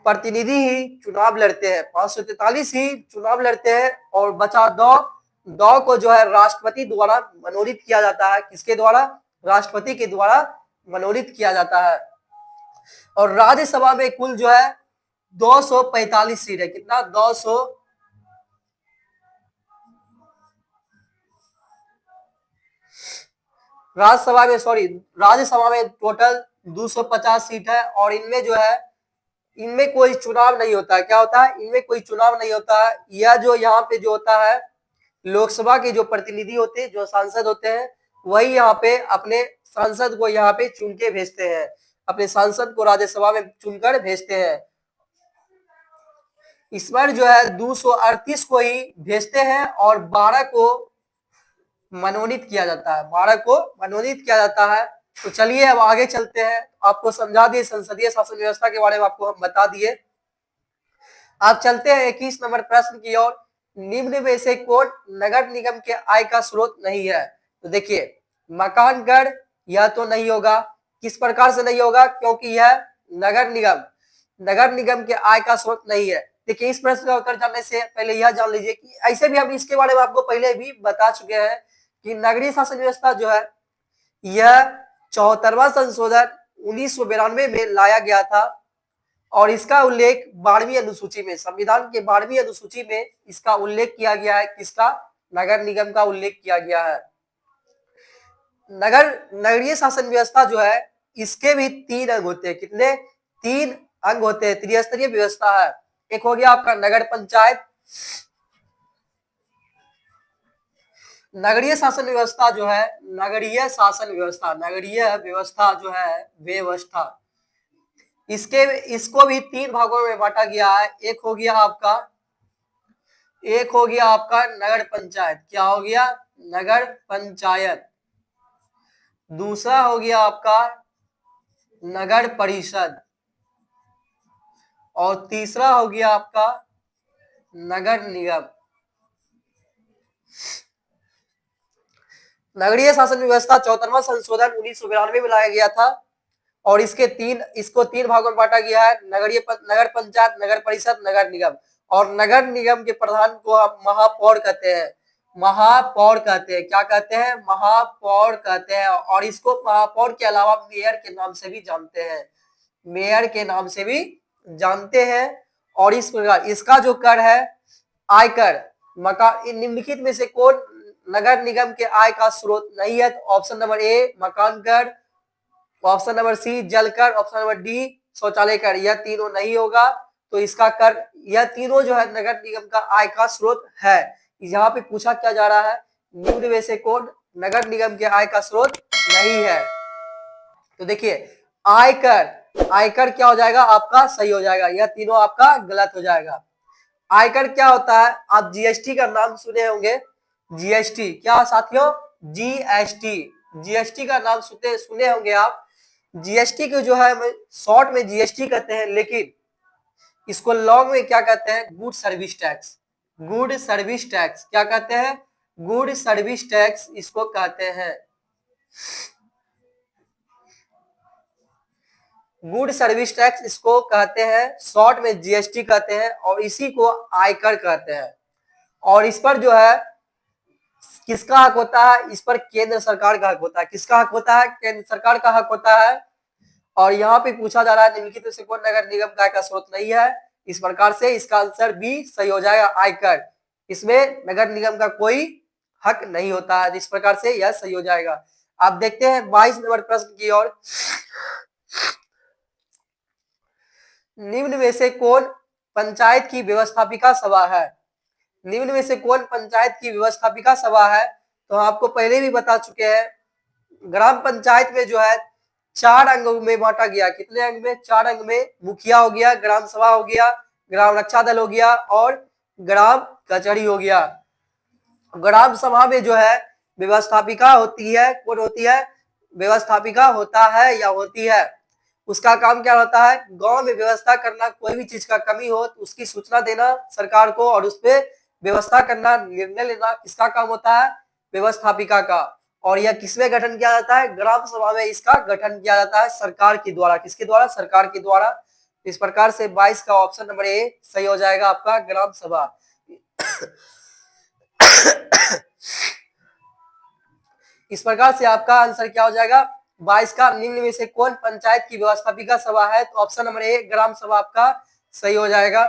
प्रतिनिधि ही चुनाव लड़ते हैं। 543 ही चुनाव लड़ते हैं और बचा 2 को जो है राष्ट्रपति द्वारा मनोनीत किया जाता है। किसके द्वारा? राष्ट्रपति के द्वारा मनोनीत किया जाता है। और राज्यसभा में कुल जो है 245 सीट है। कितना? 200 राज्यसभा में टोटल 250 सीट है और इनमें जो है, इनमें कोई चुनाव नहीं होता है। क्या होता है? इनमें कोई चुनाव नहीं होता है। यह जो यहाँ पे जो होता है, लोकसभा के जो प्रतिनिधि होते हैं, जो सांसद होते हैं, वही यहाँ पे अपने सांसद को यहाँ पे चुन के भेजते हैं, अपने सांसद को राज्यसभा में चुनकर भेजते हैं। इस बार जो है 238 को ही भेजते हैं और 12 को मनोनीत किया जाता है। 12 को मनोनीत किया जाता है। तो चलिए अब आगे चलते हैं। आपको समझा दिए संसदीय शासन व्यवस्था के बारे में, आपको हम बता दिए। आप चलते हैं 21 नंबर प्रश्न की ओर। निम्न में से कौन नगर निगम के आय का स्रोत नहीं है? तो देखिए मकान कर यह तो नहीं होगा। किस प्रकार से नहीं होगा? क्योंकि यह नगर निगम के आय का स्रोत नहीं है। देखिए इस प्रश्न का उत्तर जानने से पहले यह जान लीजिए कि ऐसे भी हम इसके बारे में आपको पहले भी बता चुके हैं कि नगरीय शासन व्यवस्था जो है यह 74वां संशोधन 1992 में लाया गया था और इसका उल्लेख 12वीं अनुसूची में, संविधान के 12वीं अनुसूची में इसका उल्लेख किया गया है। किसका? नगर निगम का उल्लेख किया गया है। नगरीय शासन व्यवस्था जो है इसके भी 3 अंग होते हैं। कितने? 3 अंग होते हैं। त्रिस्तरीय व्यवस्था है। एक हो गया आपका नगर पंचायत। नगरीय शासन व्यवस्था जो है, नगरीय व्यवस्था जो है इसको भी 3 भागों में बांटा गया है। एक हो गया आपका नगर पंचायत। क्या हो गया? नगर पंचायत। दूसरा हो गया आपका नगर परिषद और तीसरा हो गया आपका नगर निगम। नगरीय शासन व्यवस्था 74वां संशोधन 1992 में लाया गया था और इसको तीन भागों में बांटा गया है। नगर पंचायत, नगर परिषद, नगर निगम। और नगर निगम के प्रधान को हम महापौर कहते हैं। महापौर कहते हैं। क्या कहते हैं? महापौर कहते हैं। और इसको महापौर के अलावा मेयर के नाम से भी जानते हैं। मेयर के नाम से भी जानते हैं। और इस प्रकार इसका जो कर है आयकर, मकान, निम्नलिखित में से कौन नगर निगम के आय का स्रोत नहीं है? तो ऑप्शन नंबर ए मकान कर, ऑप्शन नंबर सी जल कर, ऑप्शन नंबर डी शौचालय कर। यह तीनों नहीं होगा। तो इसका कर, यह तीनों जो है नगर निगम का आय का स्रोत है। यहाँ पे पूछा क्या जा रहा है? निम्न में से कौन नगर निगम के आय का स्रोत नहीं है? तो देखिए आयकर, आयकर क्या हो जाएगा आपका? सही हो जाएगा। यह तीनों आपका गलत हो जाएगा। आयकर क्या होता है? आप जीएसटी का नाम सुने होंगे। जीएसटी क्या साथियों? जीएसटी, जीएसटी का नाम सुने होंगे आप। जीएसटी को जो है शॉर्ट में जीएसटी कहते हैं, लेकिन इसको लॉन्ग में क्या कहते हैं? Good service tax. Good service tax क्या कहते हैं? गुड सर्विस टैक्स इसको कहते हैं। गुड सर्विस टैक्स इसको कहते हैं, शॉर्ट में जीएसटी कहते हैं और इसी को आयकर कहते हैं। और इस पर जो है किसका हक होता है? इस पर केंद्र सरकार का हक होता है। किसका हक होता है? केंद्र सरकार का हक होता है। और यहाँ पे पूछा जा रहा है निम्नलिखित में से कौन नगर निगम का आय का स्रोत नहीं है? इस प्रकार से इसका आंसर बी सही हो जाएगा, आयकर। इसमें नगर निगम का कोई हक नहीं होता है। इस प्रकार से यह सही हो जाएगा। आप देखते हैं 22 नंबर प्रश्न की ओर। निम्न में से कौन पंचायत की व्यवस्थापिका सभा है? निम्न में से कौन पंचायत की व्यवस्थापिका सभा है? तो आपको पहले भी बता चुके हैं। ग्राम पंचायत में जो है 4 अंगों में बांटा गया। कितने अंग में? 4 अंग में। मुखिया हो गया, ग्राम सभा हो गया, ग्राम रक्षा दल हो गया और ग्राम कचहरी हो गया। ग्राम सभा में जो है व्यवस्थापिका होती है। कौन होती है? व्यवस्थापिका होता है या होती है। उसका काम क्या होता है? गांव में व्यवस्था करना, कोई भी चीज का कमी हो तो उसकी सूचना देना सरकार को और उस पर व्यवस्था करना, निर्णय लेना किसका काम होता है? व्यवस्थापिका का। और यह किसमें गठन किया जाता है? ग्राम सभा में इसका गठन किया जाता है सरकार के द्वारा। किसके द्वारा? सरकार के द्वारा। इस प्रकार से 22 का ऑप्शन नंबर ए सही हो जाएगा आपका, ग्राम सभा। इस प्रकार से आपका आंसर क्या हो जाएगा? 22 का निम्न में से कौन पंचायत की व्यवस्थापिका सभा है? तो ऑप्शन नंबर ए ग्राम सभा आपका सही हो जाएगा।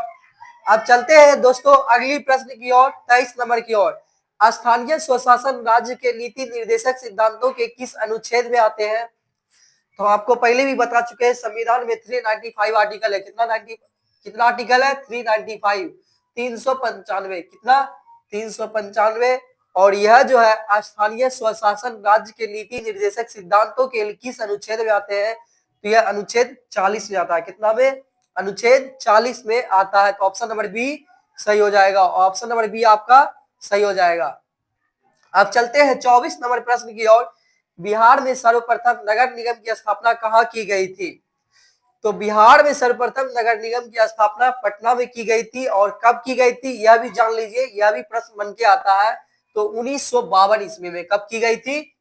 अब चलते हैं दोस्तों अगली प्रश्न की ओर, 23 नंबर की ओर। स्थानीय स्वशासन राज्य के नीति निर्देशक सिद्धांतों के किस अनुच्छेद में आते हैं? तो आपको पहले भी बता चुके हैं, संविधान में 395 आर्टिकल है। कितना आर्टिकल है? 395, 395। कितना? 395। और यह जो है स्थानीय स्वशासन राज्य के नीति निर्देशक सिद्धांतों के किस अनुच्छेद में आते हैं? तो यह अनुच्छेद 40 में आता है। कितना में? अनुच्छेद 40 में आता है। तो ऑप्शन नंबर बी सही हो जाएगा। ऑप्शन नंबर बी आपका सही हो जाएगा। अब चलते हैं 24 नंबर प्रश्न की ओर। बिहार में सर्वप्रथम नगर निगम की स्थापना कहाँ की गई थी? तो बिहार में सर्वप्रथम नगर निगम की स्थापना पटना में की गई थी। और कब की गई थी यह भी जान लीजिए, यह भी प्रश्न बन के आता है। तो 1952 ईस्वी में। कब की गई थी?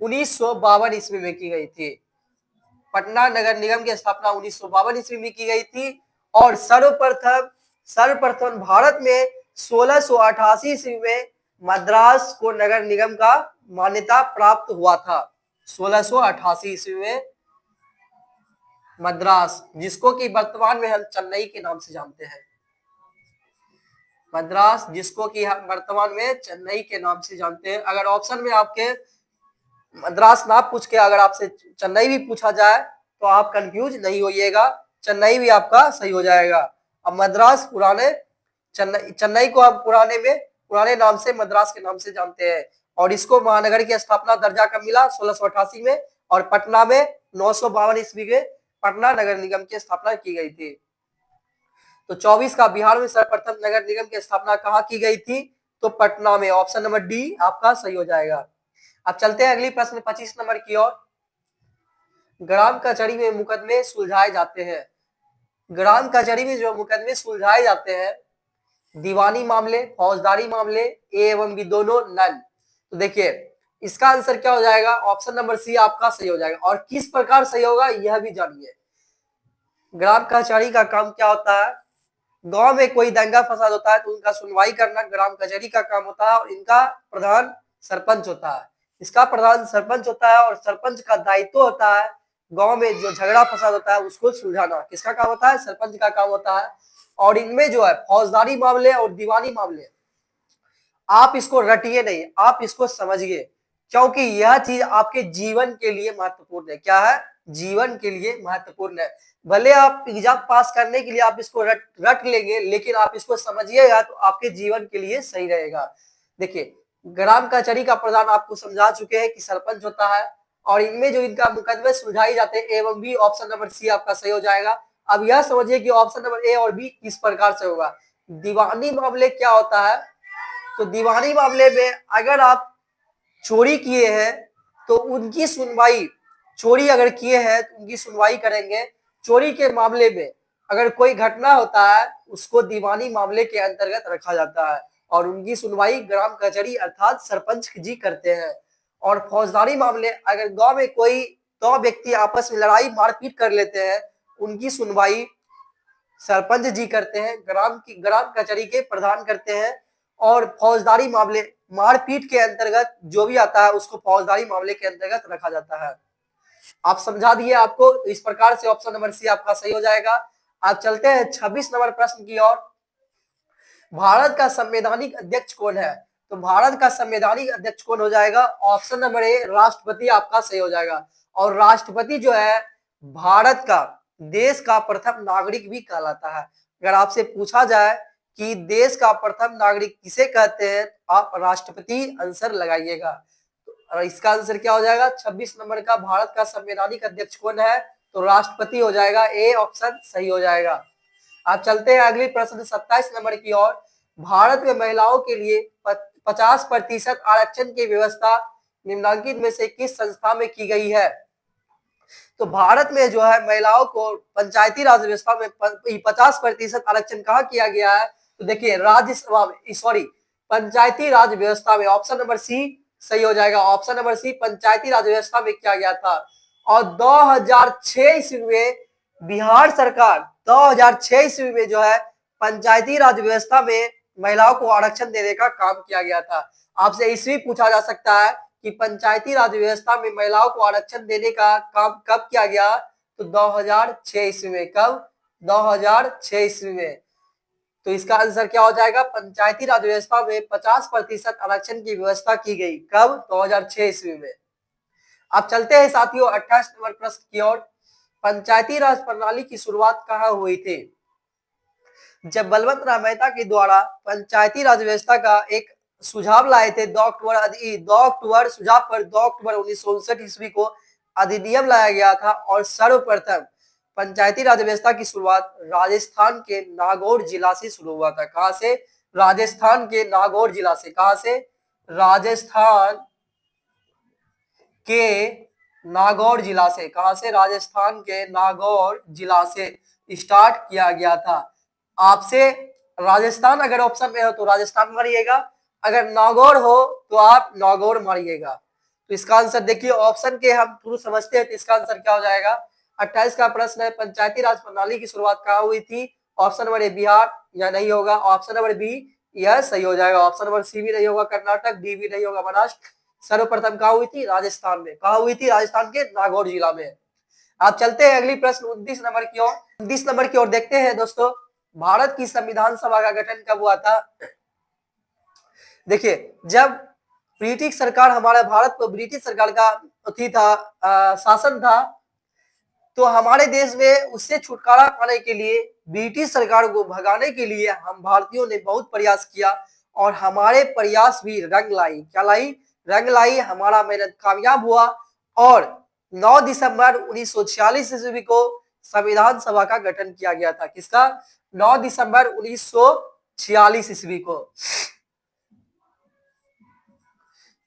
1952 ईस्वी में की गई थी। पटना नगर निगम की स्थापना 1952 ईस्वी में की गई थी। और सर्वप्रथम भारत में 1688 ईस्वी में मद्रास को नगर निगम का मान्यता प्राप्त हुआ था। 1688 ईस्वी में मद्रास, जिसको कि वर्तमान में हम चेन्नई के नाम से जानते हैं। मद्रास, जिसको कि हम वर्तमान में चेन्नई के नाम से जानते हैं। अगर ऑप्शन में आपके मद्रास ना पूछ के अगर आपसे चेन्नई भी पूछा जाए तो आप कंफ्यूज नहीं होइएगा, चेन्नई भी आपका सही हो जाएगा। अब मद्रास पुराने चेन्नई को हम पुराने नाम से मद्रास के नाम से जानते हैं। और इसको महानगर की स्थापना दर्जा कब मिला? 1688 में। और पटना में 952 ईस्वी में पटना नगर निगम की स्थापना की गई थी। तो 24 का बिहार में सर्वप्रथम नगर निगम की स्थापना कहाँ की गई थी? तो पटना में। ऑप्शन नंबर डी आपका सही हो जाएगा। अब चलते हैं अगली प्रश्न 25 नंबर की ओर। ग्राम कचहरी में मुकदमे सुलझाए जाते हैं। ग्राम कचहरी में जो मुकदमे सुलझाए जाते हैं, दीवानी मामले, फौजदारी मामले, ए एवं बी दोनों, नन। तो देखिए इसका आंसर क्या हो जाएगा? ऑप्शन नंबर सी आपका सही हो जाएगा। और किस प्रकार सही होगा यह भी जानिए। ग्राम कचहरी का काम क्या होता है? गांव में कोई दंगा फसाद होता है तो उनका सुनवाई करना ग्राम कचहरी का काम होता है, और इनका प्रधान सरपंच होता है। इसका प्रधान सरपंच होता है, और सरपंच का दायित्व होता है गांव में जो झगड़ा फसाद होता है उसको सुलझाना। किसका काम होता है? सरपंच का काम होता है। और इनमें जो है फौजदारी मामले और दीवानी मामले, आप इसको रटिए नहीं, आप इसको समझिए, क्योंकि यह चीज आपके जीवन के लिए महत्वपूर्ण है। क्या है? जीवन के लिए महत्वपूर्ण है। भले आप एग्जाम पास करने के लिए आप इसको रट लेंगे, लेकिन आप इसको समझिएगा तो आपके जीवन के लिए सही रहेगा। देखिए ग्राम कचहरी का प्रधान आपको समझा चुके हैं कि सरपंच होता है, और इनमें जो इनका मुकदमे सुलझाए जाते हैं, ए एवं बी, ऑप्शन नंबर सी आपका सही हो जाएगा। अब यह समझिए कि ऑप्शन नंबर ए और बी किस प्रकार से होगा। दीवानी मामले क्या होता है? तो दीवानी मामले में अगर आप चोरी किए हैं तो उनकी सुनवाई, चोरी अगर किए हैं तो उनकी सुनवाई करेंगे। चोरी के मामले में अगर कोई घटना होता है उसको दीवानी मामले के अंतर्गत रखा जाता है, और उनकी सुनवाई ग्राम कचहरी अर्थात सरपंच जी करते हैं। और फौजदारी मामले, अगर गांव में कोई दो व्यक्ति आपस में लड़ाई मारपीट कर लेते हैं, उनकी सुनवाई सरपंच जी करते हैं, ग्राम कचहरी के प्रधान करते हैं। और फौजदारी मामले, मारपीट के अंतर्गत जो भी आता है उसको फौजदारी मामले के अंतर्गत रखा जाता है। आप समझा दिए आपको, तो इस प्रकार से ऑप्शन नंबर सी आपका सही हो जाएगा। आप चलते हैं 26 नंबर प्रश्न की ओर। भारत का संवैधानिक अध्यक्ष कौन है? तो भारत का संवैधानिक अध्यक्ष कौन हो जाएगा? ऑप्शन नंबर ए राष्ट्रपति आपका सही हो जाएगा। और राष्ट्रपति जो है भारत का, देश का प्रथम नागरिक भी कहलाता है। अगर आपसे पूछा जाए कि देश का प्रथम नागरिक किसे कहते हैं, आप राष्ट्रपति आंसर लगाइएगा। तो इसका आंसर क्या हो जाएगा? 26 नंबर का भारत का संवैधानिक अध्यक्ष कौन है? तो राष्ट्रपति हो जाएगा। ए ऑप्शन सही हो जाएगा। आप चलते हैं अगली प्रश्न 27 नंबर की ओर। भारत में महिलाओं के लिए 50% आरक्षण की व्यवस्था निम्नलिखित में से किस संस्था में की गई है? तो भारत में जो है महिलाओं को पंचायती राज व्यवस्था में 50% आरक्षण कहाँ किया गया है? तो देखिए राज्यसभा में, सॉरी पंचायती राज व्यवस्था में। ऑप्शन नंबर सी सही हो जाएगा। ऑप्शन नंबर सी पंचायती राज व्यवस्था में किया गया था। और 2006 ईस्वी में बिहार सरकार 2006 ईस्वी में जो है पंचायती राज व्यवस्था में महिलाओं को आरक्षण देने का काम किया गया था। आपसे ईस्वी पूछा जा सकता है कि पंचायती राज व्यवस्था में महिलाओं को आरक्षण देने का काम कब किया गया? तो 2006 ईस्वी में। कब? 2006 ईस्वी में। तो इसका आंसर क्या हो जाएगा? पंचायती राज व्यवस्था में 50% आरक्षण की व्यवस्था की गई। कब? 2006 ईस्वी में। अब चलते हैं साथियों 28 नंबर प्रश्न की ओर। पंचायती राज प्रणाली की शुरुआत कहाँ हुई थी? जब बलवंत राय मेहता के द्वारा पंचायती राज व्यवस्था का एक सुझाव लाए थे 2 अक्टूबर सुझाव पर 2 अक्टूबर 1959 ईस्वी को अधिनियम लाया गया था। और सर्वप्रथम पंचायती राज व्यवस्था की शुरुआत राजस्थान के नागौर जिला से शुरू हुआ था। कहां से? राजस्थान के नागौर जिला से। कहां से? राजस्थान के नागौर जिला से। कहां से? राजस्थान के नागौर जिला से स्टार्ट किया गया था। आपसे राजस्थान अगर ऑप्शन में हो तो राजस्थान मारिएगा, अगर नागौर हो तो आप नागौर मारिएगा। तो इसका आंसर देखिए, ऑप्शन के हम थ्रू समझते हैं तो इसका आंसर क्या हो जाएगा? 28 का प्रश्न है, पंचायती राज प्रणाली की शुरुआत कहाँ हुई थी? ऑप्शन नंबर ए बिहार, या नहीं होगा। ऑप्शन नंबर बी यह सही हो जाएगा। ऑप्शन नंबर सी भी नहीं होगा, कर्नाटक। डी भी नहीं होगा, महाराष्ट्र। सर्वप्रथम कहाँ हुई थी? राजस्थान में। कहाँ हुई थी? राजस्थान के नागौर जिला में। आप चलते हैं अगली प्रश्न 29 नंबर की ओर। 29 नंबर की ओर देखते हैं दोस्तों, भारत की संविधान सभा का गठन कब हुआ था? देखिए जब ब्रिटिश सरकार, हमारे भारत को ब्रिटिश सरकार का शासन था, तो हमारे देश में उससे छुटकारा पाने के लिए, ब्रिटिश सरकार को भगाने के लिए हम भारतीयों ने बहुत प्रयास किया, और हमारे प्रयास भी रंग लाई। क्या लाई? रंग लाई। हमारा मेहनत कामयाब हुआ, और 9 दिसंबर 1946 ईस्वी को संविधान सभा का गठन किया गया था। किसका? 9 दिसंबर 1946 ईस्वी को।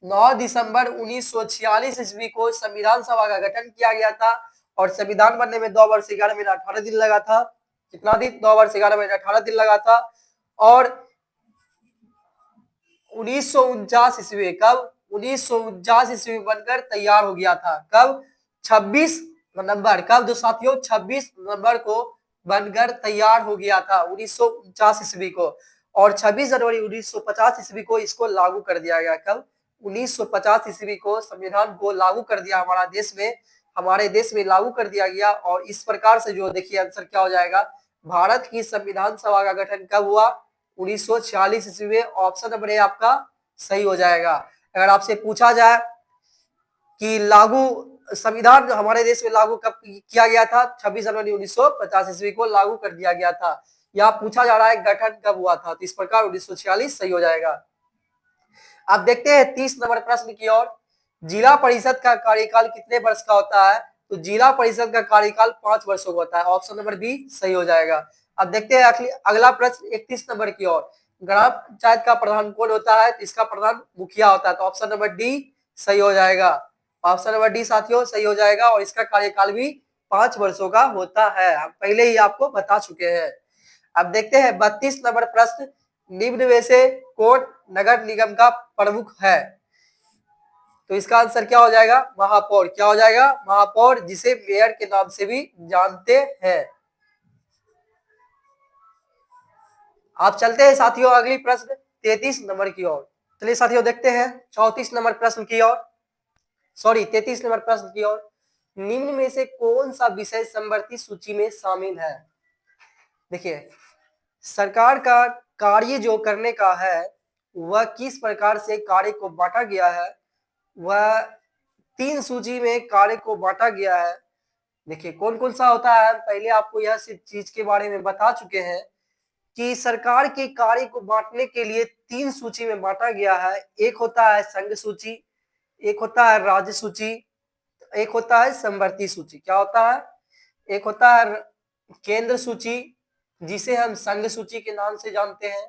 9 दिसंबर 1946 ईस्वी को संविधान सभा का गठन किया गया था और संविधान बनने में 2 वर्ष 11 महीना 18 दिन लगा था। कितना दिन? 2 वर्ष 11 महीना 18 दिन लगा था। और 1949 ईस्वी, कब? 1949 ईस्वी बनकर तैयार हो गया था। कब? 26 नवंबर। कब दो साथियों? 26 नवंबर को बनकर तैयार हो गया था 1949 ईस्वी को। और 26 जनवरी 1950 ईस्वी को इसको लागू कर दिया गया। कब? 1950 ईस्वी को संविधान को लागू कर दिया हमारे देश में लागू कर दिया गया। और इस प्रकार से जो देखिए आंसर क्या हो जाएगा, भारत की संविधान सभा का गठन कब हुआ? 1946 ईस्वी में। ऑप्शन नंबर ए आपका सही हो जाएगा। अगर आपसे पूछा जाए कि संविधान हमारे देश में लागू कब किया गया था? 26 जनवरी 1950 ईस्वी को लागू कर दिया गया था। यहाँ पूछा जा रहा है गठन कब हुआ था, तो इस प्रकार 1946 सही हो जाएगा। अब देखते हैं 30 नंबर प्रश्न की ओर। जिला परिषद का कार्यकाल कितने वर्ष का होता है? तो जिला परिषद का कार्यकाल 5 वर्षों का होता है। ऑप्शन नंबर बी सही हो जाएगा। अब देखते हैं अगला प्रश्न 31 नंबर की ओर। ग्राम पंचायत का प्रधान कौन होता है? तो इसका प्रधान मुखिया होता है। तो ऑप्शन नंबर डी सही हो जाएगा। ऑप्शन नंबर डी साथियों सही हो जाएगा। और इसका कार्यकाल भी 5 वर्षों का होता है, हम पहले ही आपको बता चुके हैं। अब देखते हैं 32 नंबर प्रश्न। निम्न में से कौन नगर निगम का प्रमुख है? तो इसका आंसर क्या हो जाएगा? महापौर। क्या हो जाएगा? महापौर, जिसे मेयर के नाम से भी जानते हैं। आप चलते हैं साथियों अगली प्रश्न 33 नंबर की ओर। चलिए साथियों देखते हैं 34 नंबर प्रश्न की ओर, 33 नंबर प्रश्न की ओर। निम्न में से कौन सा विषय समवर्ती सूची में शामिल है? देखिए, सरकार का कार्य जो करने का है वह किस प्रकार से कार्य को बांटा गया है, वह 3 सूची में कार्य को बांटा गया है। देखिए कौन कौन सा होता है, पहले आपको यह चीज के बारे में बता चुके हैं कि सरकार के कार्य को बांटने के लिए 3 सूची में बांटा गया है। एक होता है संघ सूची, एक होता है राज्य सूची, एक होता है समवर्ती सूची। क्या होता है? एक होता है केंद्र सूची, जिसे हम संघ सूची के नाम से जानते हैं,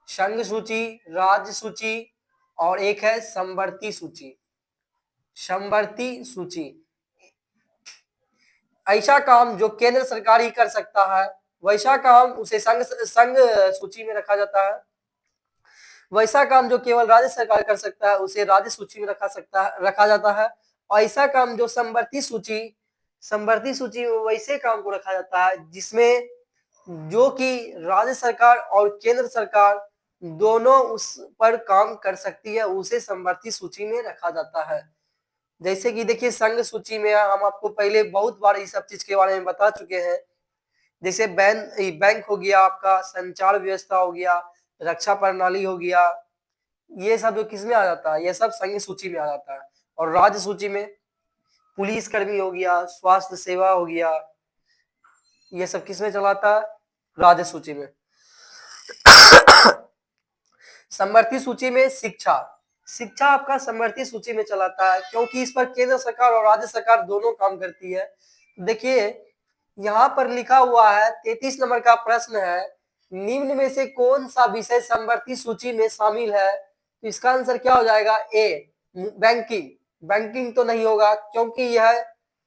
संघ सूची, राज्य सूची, और एक है समवर्ती सूची। समवर्ती सूची ऐसा काम जो केंद्र सरकार ही कर सकता है, वैसा काम उसे संघ सूची में रखा जाता है। वैसा काम जो केवल राज्य सरकार कर सकता है उसे राज्य सूची में रखा जाता है। और ऐसा काम जो समवर्ती सूची में वैसे काम को रखा जाता है जिसमें जो कि राज्य सरकार और केंद्र सरकार दोनों उस पर काम कर सकती है, उसे समवर्ती सूची में रखा जाता है। जैसे कि देखिए संघ सूची में हम आपको पहले बहुत बार इस सब चीज के बारे में बता चुके हैं। जैसे बैंक हो गया, आपका संचार व्यवस्था हो गया, रक्षा प्रणाली हो गया, ये सब जो किस में आ जाता है? ये सब संघ सूची में आ जाता है। और राज्य सूची में पुलिस कर्मी हो गया, स्वास्थ्य सेवा हो गया, ये सब किस में चलाता है? राज्य सूची में। समवर्ती सूची में शिक्षा आपका समवर्ती सूची में चलाता है, क्योंकि इस पर केंद्र सरकार और राज्य सरकार दोनों काम करती है। देखिए यहाँ पर लिखा हुआ है 33 नंबर का प्रश्न है, निम्न में से कौन सा विषय समवर्ती सूची में शामिल है? तो इसका आंसर क्या हो जाएगा? ए बैंकिंग। बैंकिंग तो नहीं होगा क्योंकि यह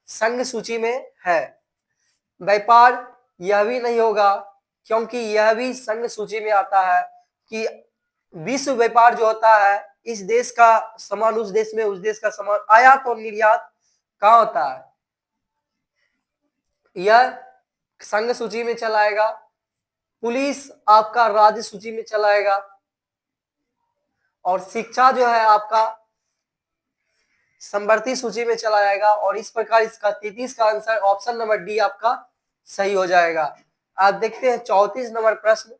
संघ सूची में है। व्यापार यह भी नहीं होगा क्योंकि यह भी संघ सूची में आता है कि विश्व व्यापार जो होता है, इस देश का सामान उस देश में, उस देश का सामान, आयात और निर्यात कहाँ होता है? यह संघ सूची में चलाएगा। पुलिस आपका राज्य सूची में चलाएगा। और शिक्षा जो है आपका समवर्ती सूची में चला जाएगा। और इस प्रकार इसका 33 का आंसर ऑप्शन नंबर डी आपका सही हो जाएगा। आप देखते हैं 34 नंबर प्रश्न।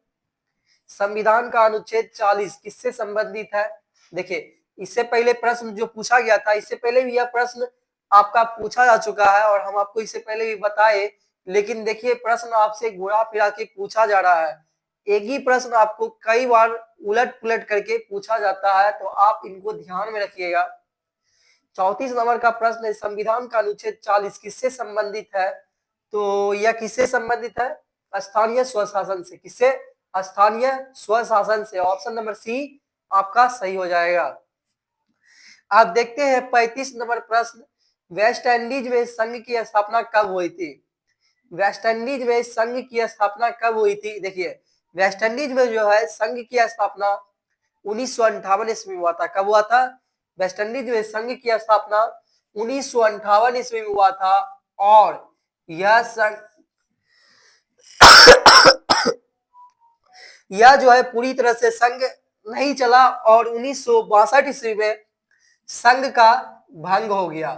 संविधान का अनुच्छेद 40 किससे संबंधित है? देखिए इससे पहले प्रश्न जो पूछा गया था, इससे पहले भी यह प्रश्न आपका पूछा जा चुका है और हम आपको इससे पहले भी बताए, लेकिन देखिए प्रश्न आपसे घुरा फिरा के पूछा जा रहा है। एक ही प्रश्न आपको कई बार उलट पुलट करके पूछा जाता है, तो आप इनको ध्यान में रखिएगा। 34 नंबर का प्रश्न है, संविधान का अनुच्छेद 40 किससे संबंधित है? तो यह किससे संबंधित है? स्थानीय स्वशासन से। किससे? स्थानीय स्वशासन से। ऑप्शन नंबर सी आपका सही हो जाएगा। आप देखते हैं 35 नंबर प्रश्न, वेस्ट इंडीज में संघ की स्थापना कब हुई थी? वेस्ट इंडीज में संघ की स्थापना कब हुई थी? देखिए, वेस्ट इंडीज में जो है संघ की स्थापना 1958 ईस्वी में हुआ था। कब हुआ था? वेस्ट इंडीज में संघ की स्थापना 1958 ईस्वी में हुआ था। और यह संघ यह जो है पूरी तरह से संघ नहीं चला और 1962 ईस्वी में संघ का भंग हो गया।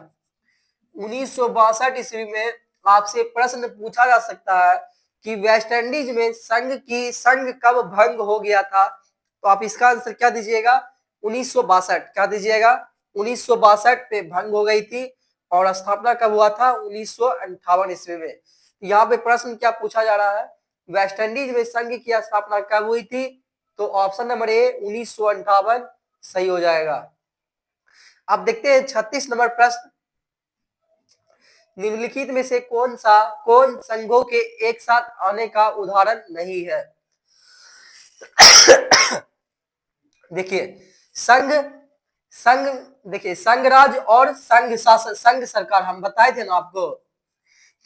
1962 ईस्वी में आपसे प्रश्न पूछा जा सकता है कि वेस्ट इंडीज में संघ कब भंग हो गया था? तो आप इसका आंसर क्या दीजिएगा? 1962। क्या दीजिएगा? 1962 पे भंग हो गई थी और स्थापना कब हुआ था? 1958 ईस्वी में। यहाँ पे प्रश्न क्या पूछा जा रहा है? वेस्ट इंडीज में संघ की स्थापना कब हुई थी? तो ऑप्शन नंबर ए 1958 सही हो जाएगा। अब देखते हैं 36 नंबर प्रश्न, निम्नलिखित में से कौन संघों के एक साथ आने का उदाहरण नहीं है? देखिए, संघ संघ देखिए, संघ राज और संघ शासन, संघ सरकार, हम बताए थे ना आपको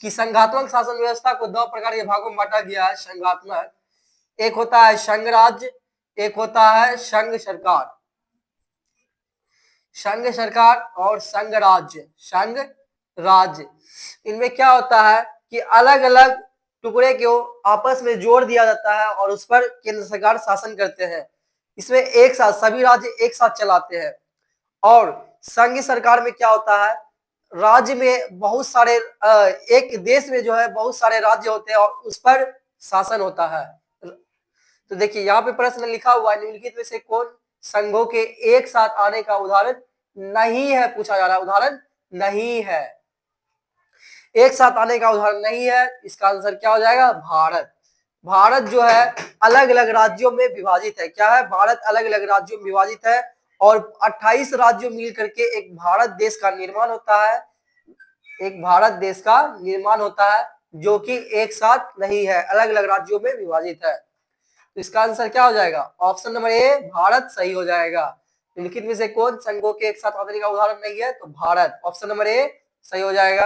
कि संघात्मक शासन व्यवस्था को दो प्रकार के भागों में बांटा गया है। संघात्मक, एक होता है संघ राज्य, एक होता है संघ सरकार। संघ सरकार और संघ राज्य। संघ राज्य, इनमें क्या होता है कि अलग अलग टुकड़े को आपस में जोड़ दिया जाता है और उस पर केंद्र सरकार शासन करते हैं। इसमें एक साथ सभी राज्य एक साथ चलाते हैं। और संघ सरकार में क्या होता है, राज्य में बहुत सारे एक देश में जो है बहुत सारे राज्य होते हैं और उस पर शासन होता है। तो देखिए, यहाँ पे प्रश्न लिखा हुआ है, निम्नलिखित में से कौन संघों के एक साथ आने का उदाहरण नहीं है? पूछा जा रहा है, उदाहरण नहीं है, एक साथ आने का उदाहरण नहीं है। इसका आंसर क्या हो जाएगा? भारत। भारत जो है अलग अलग राज्यों में विभाजित है। क्या है? भारत अलग अलग राज्यों में विभाजित है और 28 राज्यों मिल करके एक भारत देश का निर्माण होता है। एक भारत देश का निर्माण होता है जो कि एक साथ नहीं है, अलग अलग राज्यों में विभाजित है। तो इसका आंसर क्या हो जाएगा? ऑप्शन नंबर ए भारत सही हो जाएगा। निम्नलिखित में से कौन संघों के एक साथ आने का उदाहरण नहीं है? तो भारत। ऑप्शन नंबर ए सही हो जाएगा।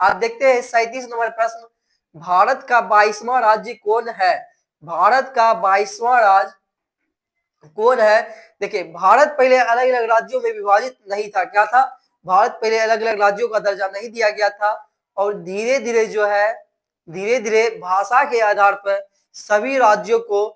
आप देखते हैं 37 नंबर प्रश्न, भारत का 22वां राज्य कौन है? भारत का 22वां राज्य कौन है? देखिए, भारत पहले अलग अलग राज्यों में विभाजित नहीं था। क्या था? भारत पहले अलग अलग राज्यों का दर्जा नहीं दिया गया था और धीरे धीरे जो है धीरे धीरे भाषा के आधार पर सभी राज्यों को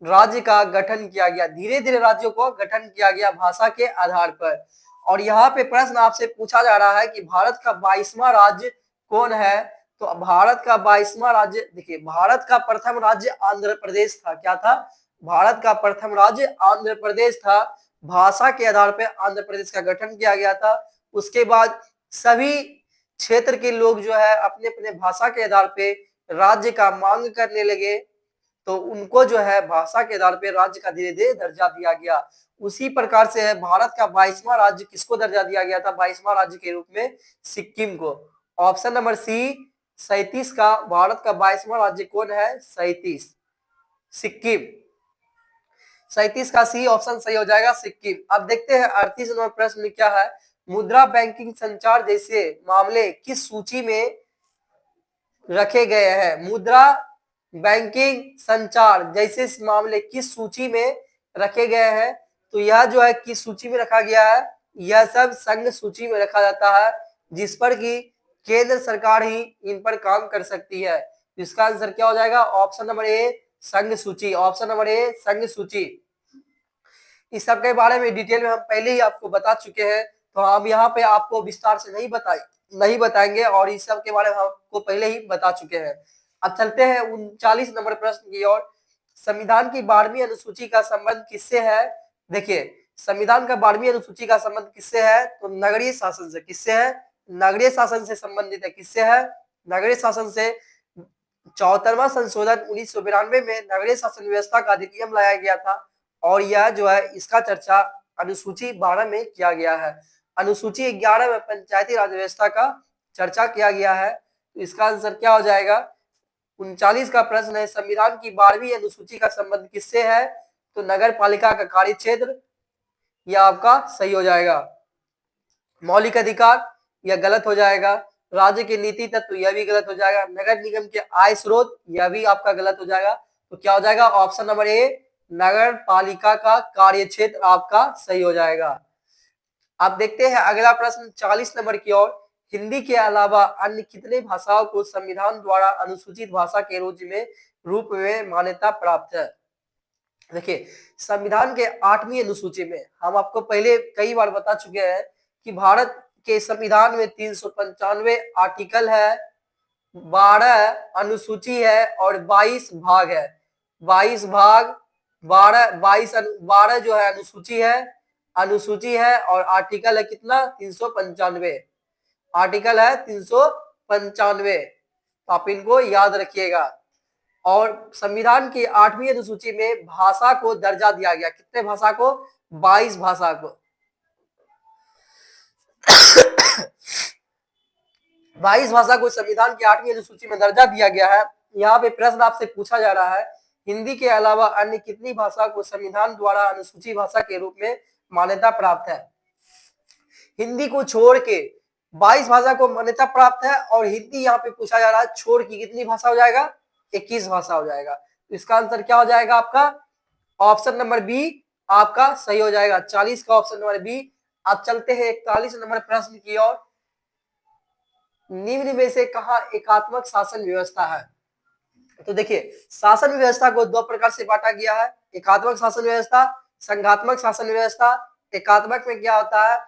राज्य का गठन किया गया। धीरे धीरे राज्यों को गठन किया गया भाषा के आधार पर। और यहाँ पे प्रश्न आपसे पूछा जा रहा है कि भारत का 22वां राज्य कौन है? तो भारत का 22वां राज्य, देखिए, भारत का प्रथम राज्य आंध्र प्रदेश था। क्या था? भारत का प्रथम राज्य आंध्र प्रदेश था। भाषा के आधार पर आंध्र प्रदेश का गठन किया गया था। उसके बाद सभी क्षेत्र के लोग जो है अपने अपने भाषा के आधार पे राज्य का मांग करने लगे, तो उनको जो है भाषा के आधार पे राज्य का धीरे धीरे दर्जा दिया गया। उसी प्रकार से है भारत का 22वां राज्य किसको दर्जा दिया गया था? 22वां राज्य के रूप में सिक्किम को। ऑप्शन नंबर सी 37 का भारत का 22वां राज्य कौन है? 37, सिक्किम। 37 का सी ऑप्शन सही हो जाएगा, सिक्किम। अब देखते हैं 38 नंबर प्रश्न में क्या है, मुद्रा बैंकिंग संचार जैसे मामले किस सूची में रखे गए हैं? मुद्रा बैंकिंग संचार जैसे मामले किस सूची में रखे गए हैं? तो यह जो है किस सूची में रखा गया है? यह सब संघ सूची में रखा जाता है जिस पर कि केंद्र सरकार ही इन पर काम कर सकती है। इसका आंसर क्या हो जाएगा? ऑप्शन नंबर ए संघ सूची। ऑप्शन नंबर ए संघ सूची। इस सब के बारे में डिटेल में हम पहले ही आपको बता चुके हैं, तो हम यहाँ पे आपको विस्तार से नहीं बताएंगे और इस सब के बारे में आपको पहले ही बता चुके हैं। अब चलते हैं 39 नंबर प्रश्न की ओर। संविधान की 12वीं अनुसूची का संबंध किससे है? देखिए, संविधान का 12वीं अनुसूची का संबंध किससे है? तो नगरीय शासन से। किससे है? नगरीय शासन से संबंधित है। किससे है? नगरीय शासन से। 74वां संशोधन 1992 में नगरीय शासन व्यवस्था का अधिनियम लाया गया था और यह जो है इसका चर्चा अनुसूची 12 में किया गया है। अनुसूची 11 में पंचायती राज व्यवस्था का चर्चा किया गया है। तो इसका आंसर क्या हो जाएगा? 39 का प्रश्न है, संविधान की 12वीं अनुसूची का संबंध किससे है? तो नगर पालिका का कार्य क्षेत्र, यह आपका सही हो जाएगा। मौलिक अधिकार, यह गलत हो जाएगा। राज्य के नीति तत्व, यह भी गलत हो जाएगा। नगर निगम के आय स्रोत, यह भी आपका गलत हो जाएगा। तो क्या हो जाएगा? ऑप्शन नंबर ए, नगर पालिका का कार्य क्षेत्र आपका सही हो जाएगा। आप देखते हैं अगला प्रश्न 40 नंबर की ओर। हिंदी के अलावा अन्य कितने भाषाओं को संविधान द्वारा अनुसूचित भाषा के रूप में मान्यता प्राप्त है? देखिए, संविधान के 8वीं अनुसूची में हम आपको पहले कई बार बता चुके हैं कि भारत के संविधान में 395 आर्टिकल है, 12 अनुसूची है और 22 भाग है। 22 भाग, 12 जो है अनुसूची है और आर्टिकल है कितना? 395 आर्टिकल है, 395। तो आप इनको याद रखिएगा। और संविधान की 8वीं अनुसूची में भाषा को दर्जा दिया गया, कितने भाषा को? 22 भाषा को। 22 भाषा को संविधान की 8वीं अनुसूची में दर्जा दिया गया है। यहाँ पे प्रश्न आपसे पूछा जा रहा है, हिंदी के अलावा अन्य कितनी भाषा को संविधान द्वारा अनुसूचित भाषा के रूप में मान्यता प्राप्त है? हिंदी को छोड़ के 22 भाषा को मान्यता प्राप्त है और हिंदी यहाँ पे पूछा जा रहा है, छोड़ की कितनी भाषा हो जाएगा? 21 भाषा हो जाएगा। तो इसका आंसर क्या हो जाएगा आपका? ऑप्शन नंबर बी आपका सही हो जाएगा। 40 का ऑप्शन नंबर बी। आप चलते हैं 41 नंबर प्रश्न की ओर। निम्न में से कहा एकात्मक शासन व्यवस्था है? तो देखिए, शासन व्यवस्था को दो प्रकार से बांटा गया है, एकात्मक शासन व्यवस्था, संघात्मक शासन व्यवस्था। एकात्मक में क्या होता है?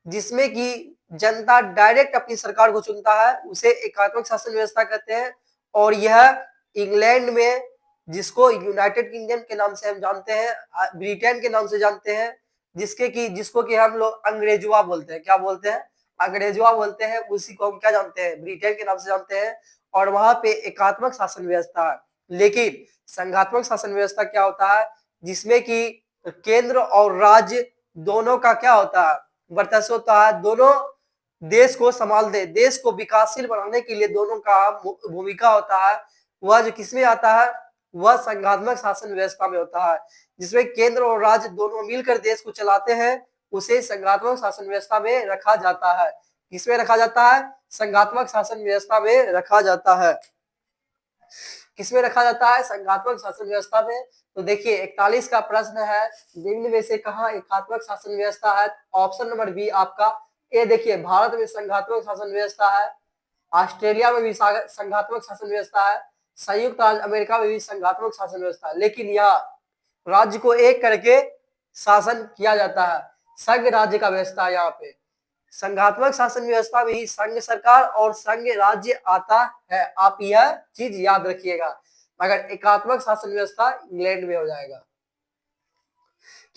जिसमें कि जनता डायरेक्ट अपनी सरकार को चुनता है, उसे एकात्मक शासन व्यवस्था कहते हैं। और यह इंग्लैंड में, जिसको यूनाइटेड किंगडम के नाम से हम जानते हैं, ब्रिटेन के नाम से जानते हैं, जिसको कि हम लोग अंग्रेजुआ बोलते हैं। क्या बोलते हैं? अंग्रेजुआ बोलते हैं। उसी को हम क्या जानते हैं? ब्रिटेन के नाम से जानते हैं। और वहां पे एकात्मक शासन व्यवस्था है। लेकिन संघात्मक शासन व्यवस्था क्या होता है? जिसमें कि केंद्र और राज्य दोनों का क्या होता है? वर्चस्व होता है। दोनों देश को संभालते, देश को विकासशील बनाने के लिए दोनों का भूमिका होता है। वह जो किसमें आता है? वह संघात्मक शासन व्यवस्था में होता है, जिसमें केंद्र और राज्य दोनों मिलकर देश को चलाते हैं। उसे संघात्मक शासन व्यवस्था में रखा जाता है। किसमें रखा जाता है? संघात्मक शासन व्यवस्था में रखा जाता है। किसमें रखा जाता है? संघात्मक शासन व्यवस्था में। तो देखिए, 41 का प्रश्न है, निम्न में से कहा एकात्मक शासन व्यवस्था है? ऑप्शन नंबर बी आपका। ये देखिए, भारत में संघात्मक शासन व्यवस्था है, ऑस्ट्रेलिया में भी संघात्मक शासन व्यवस्था है, संयुक्त राज्य अमेरिका में भी संघात्मक शासन व्यवस्था है। लेकिन यह राज्य को एक करके शासन किया जाता है, संघ राज्य का व्यवस्था है। यहाँ पे संघात्मक शासन व्यवस्था में ही संघ सरकार और संघ राज्य आता है। आप यह चीज याद रखिएगा। अगर एकात्मक शासन व्यवस्था इंग्लैंड में हो जाएगा।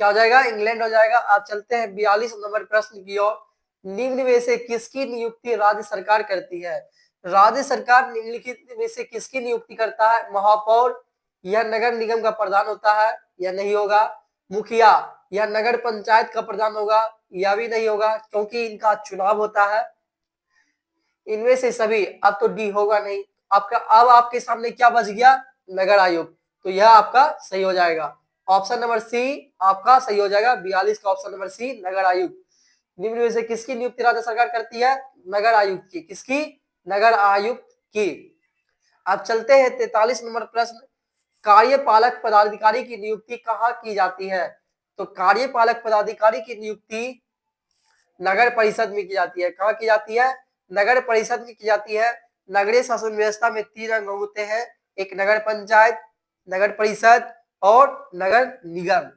क्या हो जाएगा? इंग्लैंड हो जाएगा। आप चलते हैं 42 नंबर प्रश्न की ओर। निम्न में से किसकी नियुक्ति राज्य सरकार करती है? राज्य सरकार निम्नलिखित में से किसकी नियुक्ति करता है? महापौर, यह नगर निगम का प्रधान होता है, यह नहीं होगा। मुखिया, यह नगर पंचायत का प्रधान होगा, यह भी नहीं होगा, क्योंकि इनका चुनाव होता है। इनमें से सभी, अब तो डी होगा नहीं आपका। अब आपके सामने क्या बच गया? नगर आयुक्त। तो यह आपका सही हो जाएगा। ऑप्शन नंबर सी आपका सही हो जाएगा। 42 का ऑप्शन नंबर सी, नगर आयुक्त। निम्न में से किसकी नियुक्ति राज्य सरकार करती है? नगर आयुक्त की। किसकी? नगर आयुक्त की। अब चलते हैं 43 नंबर प्रश्न। कार्यपालक पदाधिकारी की नियुक्ति कहाँ की जाती है? तो कार्यपालक पदाधिकारी की नियुक्ति नगर परिषद में की जाती है। कहाँ की जाती है? नगर परिषद में की जाती है। नगरीय शासन व्यवस्था में 3 अंग होते हैं, एक नगर पंचायत, नगर परिषद और नगर निगम।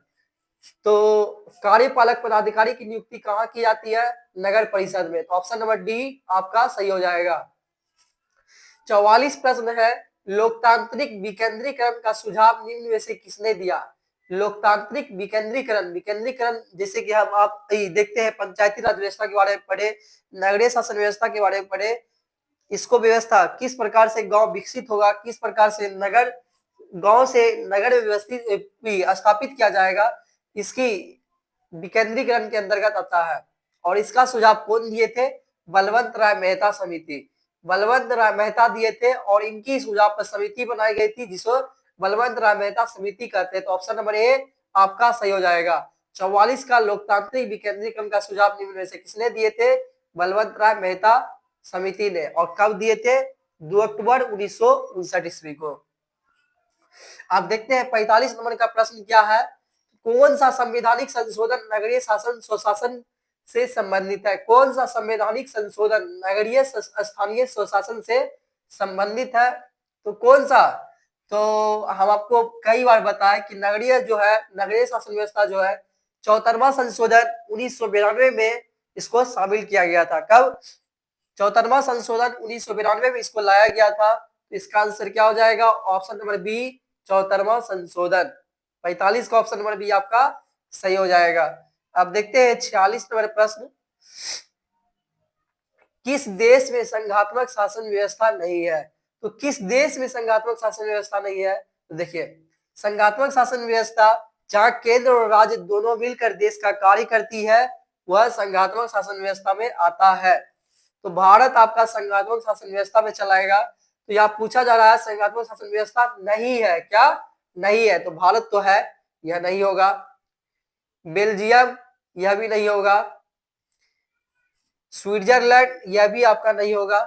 तो कार्यपालक पदाधिकारी की नियुक्ति कहाँ की जाती है? नगर परिषद में। तो ऑप्शन नंबर डी आपका सही हो जाएगा। 44 प्रश्न है, लोकतांत्रिक विकेंद्रीकरण का सुझाव निम्न में से किसने दिया? लोकतांत्रिक विकेंद्रीकरण जैसे कि हम आप देखते हैं, पंचायती राज व्यवस्था के बारे में पढ़े, नगरीय शासन व्यवस्था के बारे में पढ़े। इसको व्यवस्था किस प्रकार से गांव विकसित होगा, किस प्रकार से गांव से नगर व्यवस्थित स्थापित किया जाएगा, इसकी विकेंद्रीकरण के अंतर्गत आता है। और इसका सुझाव कौन दिए थे? बलवंत राय मेहता समिति। बलवंत राय मेहता दिए थे और इनकी सुझाव पर समिति बनाई गई थी जिसको बलवंत राय मेहता समिति कहते हैं। तो ऑप्शन नंबर ए आपका सही हो जाएगा। 44 का लोकतांत्रिक विकेंद्रीकरण का सुझाव निम्न में से किसने दिए थे? बलवंत राय मेहता समिति ने। और कब दिए थे? 2 अक्टूबर 1959 ईस्वी को। अब देखते हैं 45 नंबर का प्रश्न क्या है। कौन सा संवैधानिक संशोधन नगरीय शासन स्वशासन से संबंधित है? कौन सा संवैधानिक संशोधन नगरीय स्थानीय स्वशासन से संबंधित है? तो कौन सा? तो हम आपको कई बार बताया कि नगरीय जो है, नगरीय शासन व्यवस्था जो है 74वां संशोधन 1992 में इसको शामिल किया गया था। कब? 74वां संशोधन 1992 में इसको लाया गया था। तो इसका आंसर क्या हो जाएगा? ऑप्शन नंबर बी 74वां संशोधन। 45 का ऑप्शन नंबर बी आपका सही हो जाएगा। अब देखते हैं 46 नंबर प्रश्न। किस देश में संघात्मक शासन व्यवस्था नहीं है? तो किस देश में संघात्मक शासन व्यवस्था नहीं है? तो देखिए, संघात्मक शासन व्यवस्था जहां केंद्र और राज्य दोनों मिलकर देश का कार्य करती है वह संघात्मक शासन व्यवस्था में आता है। तो भारत आपका संघात्मक शासन व्यवस्था में चलाएगा। तो यहाँ पूछा जा रहा है संघात्मक शासन व्यवस्था नहीं है क्या? नहीं है। तो भारत तो है, यह नहीं होगा। बेल्जियम, यह भी नहीं होगा। स्विट्जरलैंड, यह भी आपका नहीं होगा।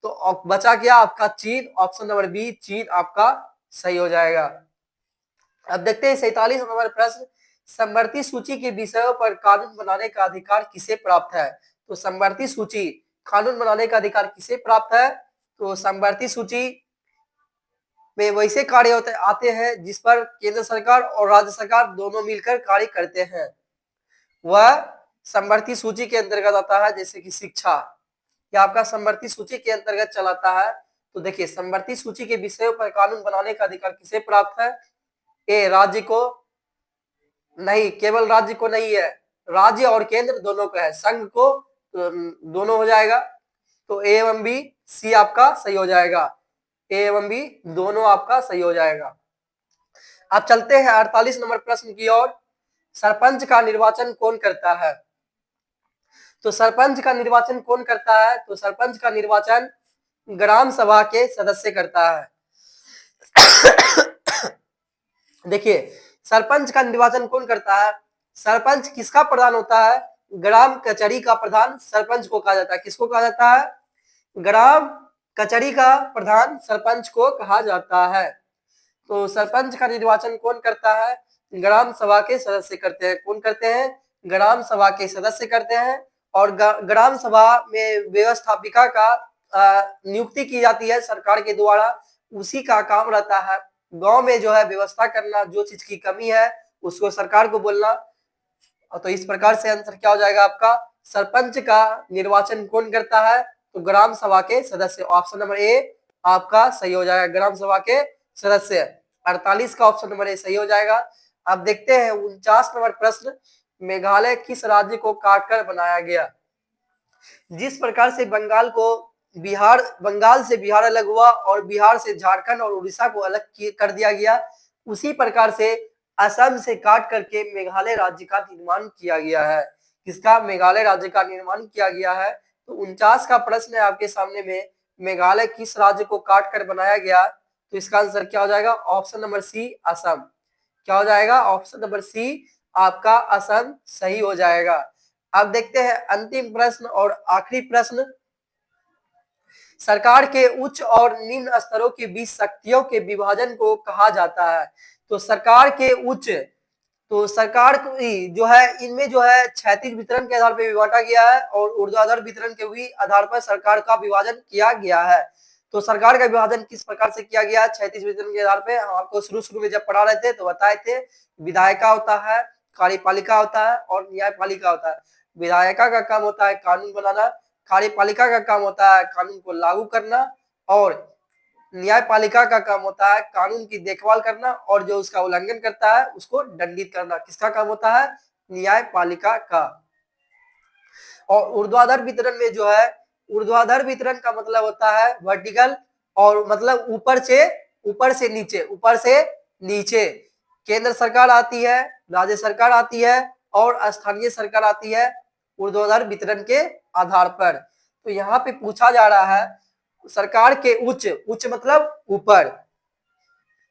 तो बचा क्या आपका? चीन। ऑप्शन नंबर बी चीन आपका सही हो जाएगा। अब देखते हैं 47 नंबर प्रश्न। समवर्ती सूची के विषयों पर कानून बनाने का अधिकार किसे प्राप्त है? तो समवर्ती सूची कानून बनाने का अधिकार किसे प्राप्त है? तो समवर्ती सूची में वैसे कार्य होते आते हैं जिस पर केंद्र सरकार और राज्य सरकार दोनों मिलकर कार्य करते हैं, वह समवर्ती सूची के अंतर्गत आता है। जैसे कि शिक्षा, यह आपका समवर्ती सूची के अंतर्गत चलाता है। तो देखिए, समवर्ती सूची के विषयों पर कानून बनाने का अधिकार किसे प्राप्त है? ए राज्य को, नहीं, केवल राज्य को नहीं है, राज्य और केंद्र दोनों को है। संघ को तो दोनों हो जाएगा। तो ए एवं बी सी आपका सही हो जाएगा। ए एवं बी दोनों आपका सही हो जाएगा। अब चलते हैं 48 नंबर प्रश्न की ओर। सरपंच का निर्वाचन कौन करता है? तो सरपंच का निर्वाचन कौन करता है? तो सरपंच का निर्वाचन ग्राम सभा के सदस्य करता है। देखिए, सरपंच का निर्वाचन कौन करता है? सरपंच किसका प्रधान होता है? ग्राम कचहरी का प्रधान सरपंच को कहा जाता है। किसको कहा जाता है? ग्राम कचहरी का प्रधान सरपंच को कहा जाता है। तो सरपंच का निर्वाचन कौन करता है? ग्राम सभा के सदस्य करते हैं। कौन करते हैं? ग्राम सभा के सदस्य करते हैं। और ग्राम सभा में व्यवस्थापिका का नियुक्ति की जाती है सरकार के द्वारा। उसी का काम रहता है गांव में जो है व्यवस्था करना, जो चीज की कमी है उसको सरकार को बोलना। तो इस प्रकार से आंसर क्या हो जाएगा आपका? सरपंच का निर्वाचन कौन करता है? तो ग्राम सभा के सदस्य। ऑप्शन नंबर ए आपका सही हो जाएगा, ग्राम सभा के सदस्य। 48 का ऑप्शन नंबर ए सही हो जाएगा। अब देखते हैं 49 नंबर प्रश्न। मेघालय किस राज्य को काटकर बनाया गया? जिस प्रकार से बंगाल से बिहार अलग हुआ और बिहार से झारखंड और उड़ीसा को अलग कर दिया गया, उसी प्रकार से असम से काट करके मेघालय राज्य का निर्माण किया गया है। किसका? मेघालय राज्य का निर्माण किया गया है। तो 49 का प्रश्न है आपके सामने में, मेघालय किस राज्य को काट कर बनाया गया? तो इसका आंसर क्या हो जाएगा? Option number C Assam. क्या हो जाएगा? ऑप्शन नंबर सी आपका असम सही हो जाएगा। अब देखते हैं अंतिम प्रश्न और आखिरी प्रश्न। सरकार के उच्च और निम्न स्तरों के बीच शक्तियों के विभाजन को कहा जाता है। तो सरकार के उच्च, तो सरकार को जो है इनमें जो है क्षैतिज वितरण के आधार पर बांटा गया है और ऊर्ध्वाधर वितरण के भी आधार पर सरकार का विभाजन किया गया है। तो सरकार का विभाजन किस प्रकार से किया गया है? क्षैतिज वितरण के आधार पर हम आपको शुरू में जब पढ़ा रहे थे तो बताए थे, विधायिका होता है, कार्यपालिका होता है और न्यायपालिका होता है। विधायिका का काम होता है कानून बनाना, कार्यपालिका का काम होता है कानून को लागू करना और न्यायपालिका का काम होता है कानून की देखभाल करना और जो उसका उल्लंघन करता है उसको दंडित करना। किसका काम होता है? न्यायपालिका का। और ऊर्ध्वाधर वितरण में जो है, ऊर्ध्वाधर वितरण का मतलब होता है वर्टिकल, और मतलब ऊपर से नीचे, ऊपर से नीचे। केंद्र सरकार आती है, राज्य सरकार आती है और स्थानीय सरकार आती है ऊर्ध्वाधर वितरण के आधार पर। तो यहाँ पे पूछा जा रहा है सरकार के उच्च, उच्च मतलब ऊपर,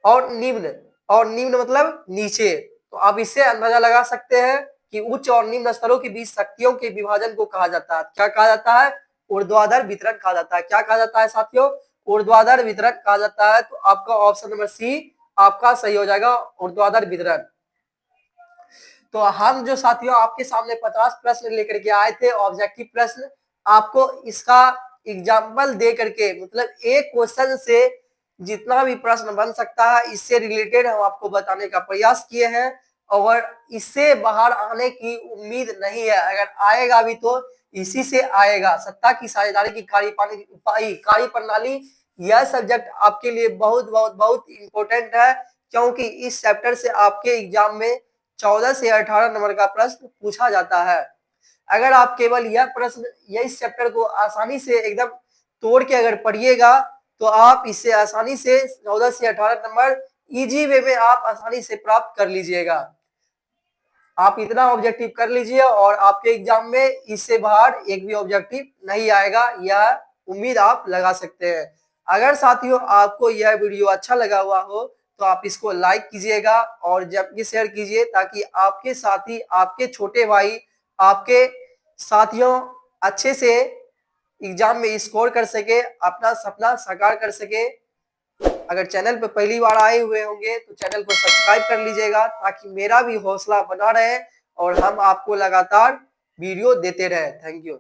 और निम्न मतलब नीचे। तो आप इससे अंदाजा लगा सकते हैं कि उच्च और निम्न स्तरों के बीच शक्तियों के विभाजन को कहा जाता है, क्या कहा जाता है? ऊर्ध्वाधर वितरण कहा जाता है। क्या कहा जाता है साथियों? ऊर्ध्वाधर वितरण कहा जाता है। तो आपका ऑप्शन नंबर सी आपका सही हो जाएगा, ऊर्ध्वाधर वितरण। तो हम जो साथियों आपके सामने 50 प्रश्न लेकर के आए थे, ऑब्जेक्टिव प्रश्न, आपको इसका एग्जाम्पल दे करके, मतलब एक क्वेश्चन से जितना भी प्रश्न बन सकता है इससे रिलेटेड हम आपको बताने का प्रयास किए हैं। और इससे बाहर आने की उम्मीद नहीं है, अगर आएगा भी तो इसी से आएगा। सत्ता की साझेदारी की कार्य प्रणाली, यह सब्जेक्ट आपके लिए बहुत बहुत बहुत इंपॉर्टेंट है, क्योंकि इस चैप्टर से आपके एग्जाम में 14 से 18 नंबर का प्रश्न पूछा जाता है। अगर आप केवल यह प्रश्न या इस चैप्टर को आसानी से एकदम तोड़ के अगर पढ़िएगा तो आप इससे आसानी से 14 से 18 नंबर इजी वे में आप आसानी से प्राप्त कर लीजिएगा। आप इतना ऑब्जेक्टिव कर लीजिए और आपके एग्जाम में इससे बाहर एक भी ऑब्जेक्टिव नहीं आएगा, यह उम्मीद आप लगा सकते हैं। अगर साथियों आपको यह वीडियो अच्छा लगा हुआ हो तो आप इसको लाइक कीजिएगा और जबकि शेयर कीजिए, ताकि आपके साथी, आपके छोटे भाई, आपके साथियों अच्छे से एग्जाम में स्कोर कर सके, अपना सपना साकार कर सके। अगर चैनल पर पहली बार आए हुए होंगे तो चैनल को सब्सक्राइब कर लीजिएगा, ताकि मेरा भी हौसला बना रहे और हम आपको लगातार वीडियो देते रहे। Thank you.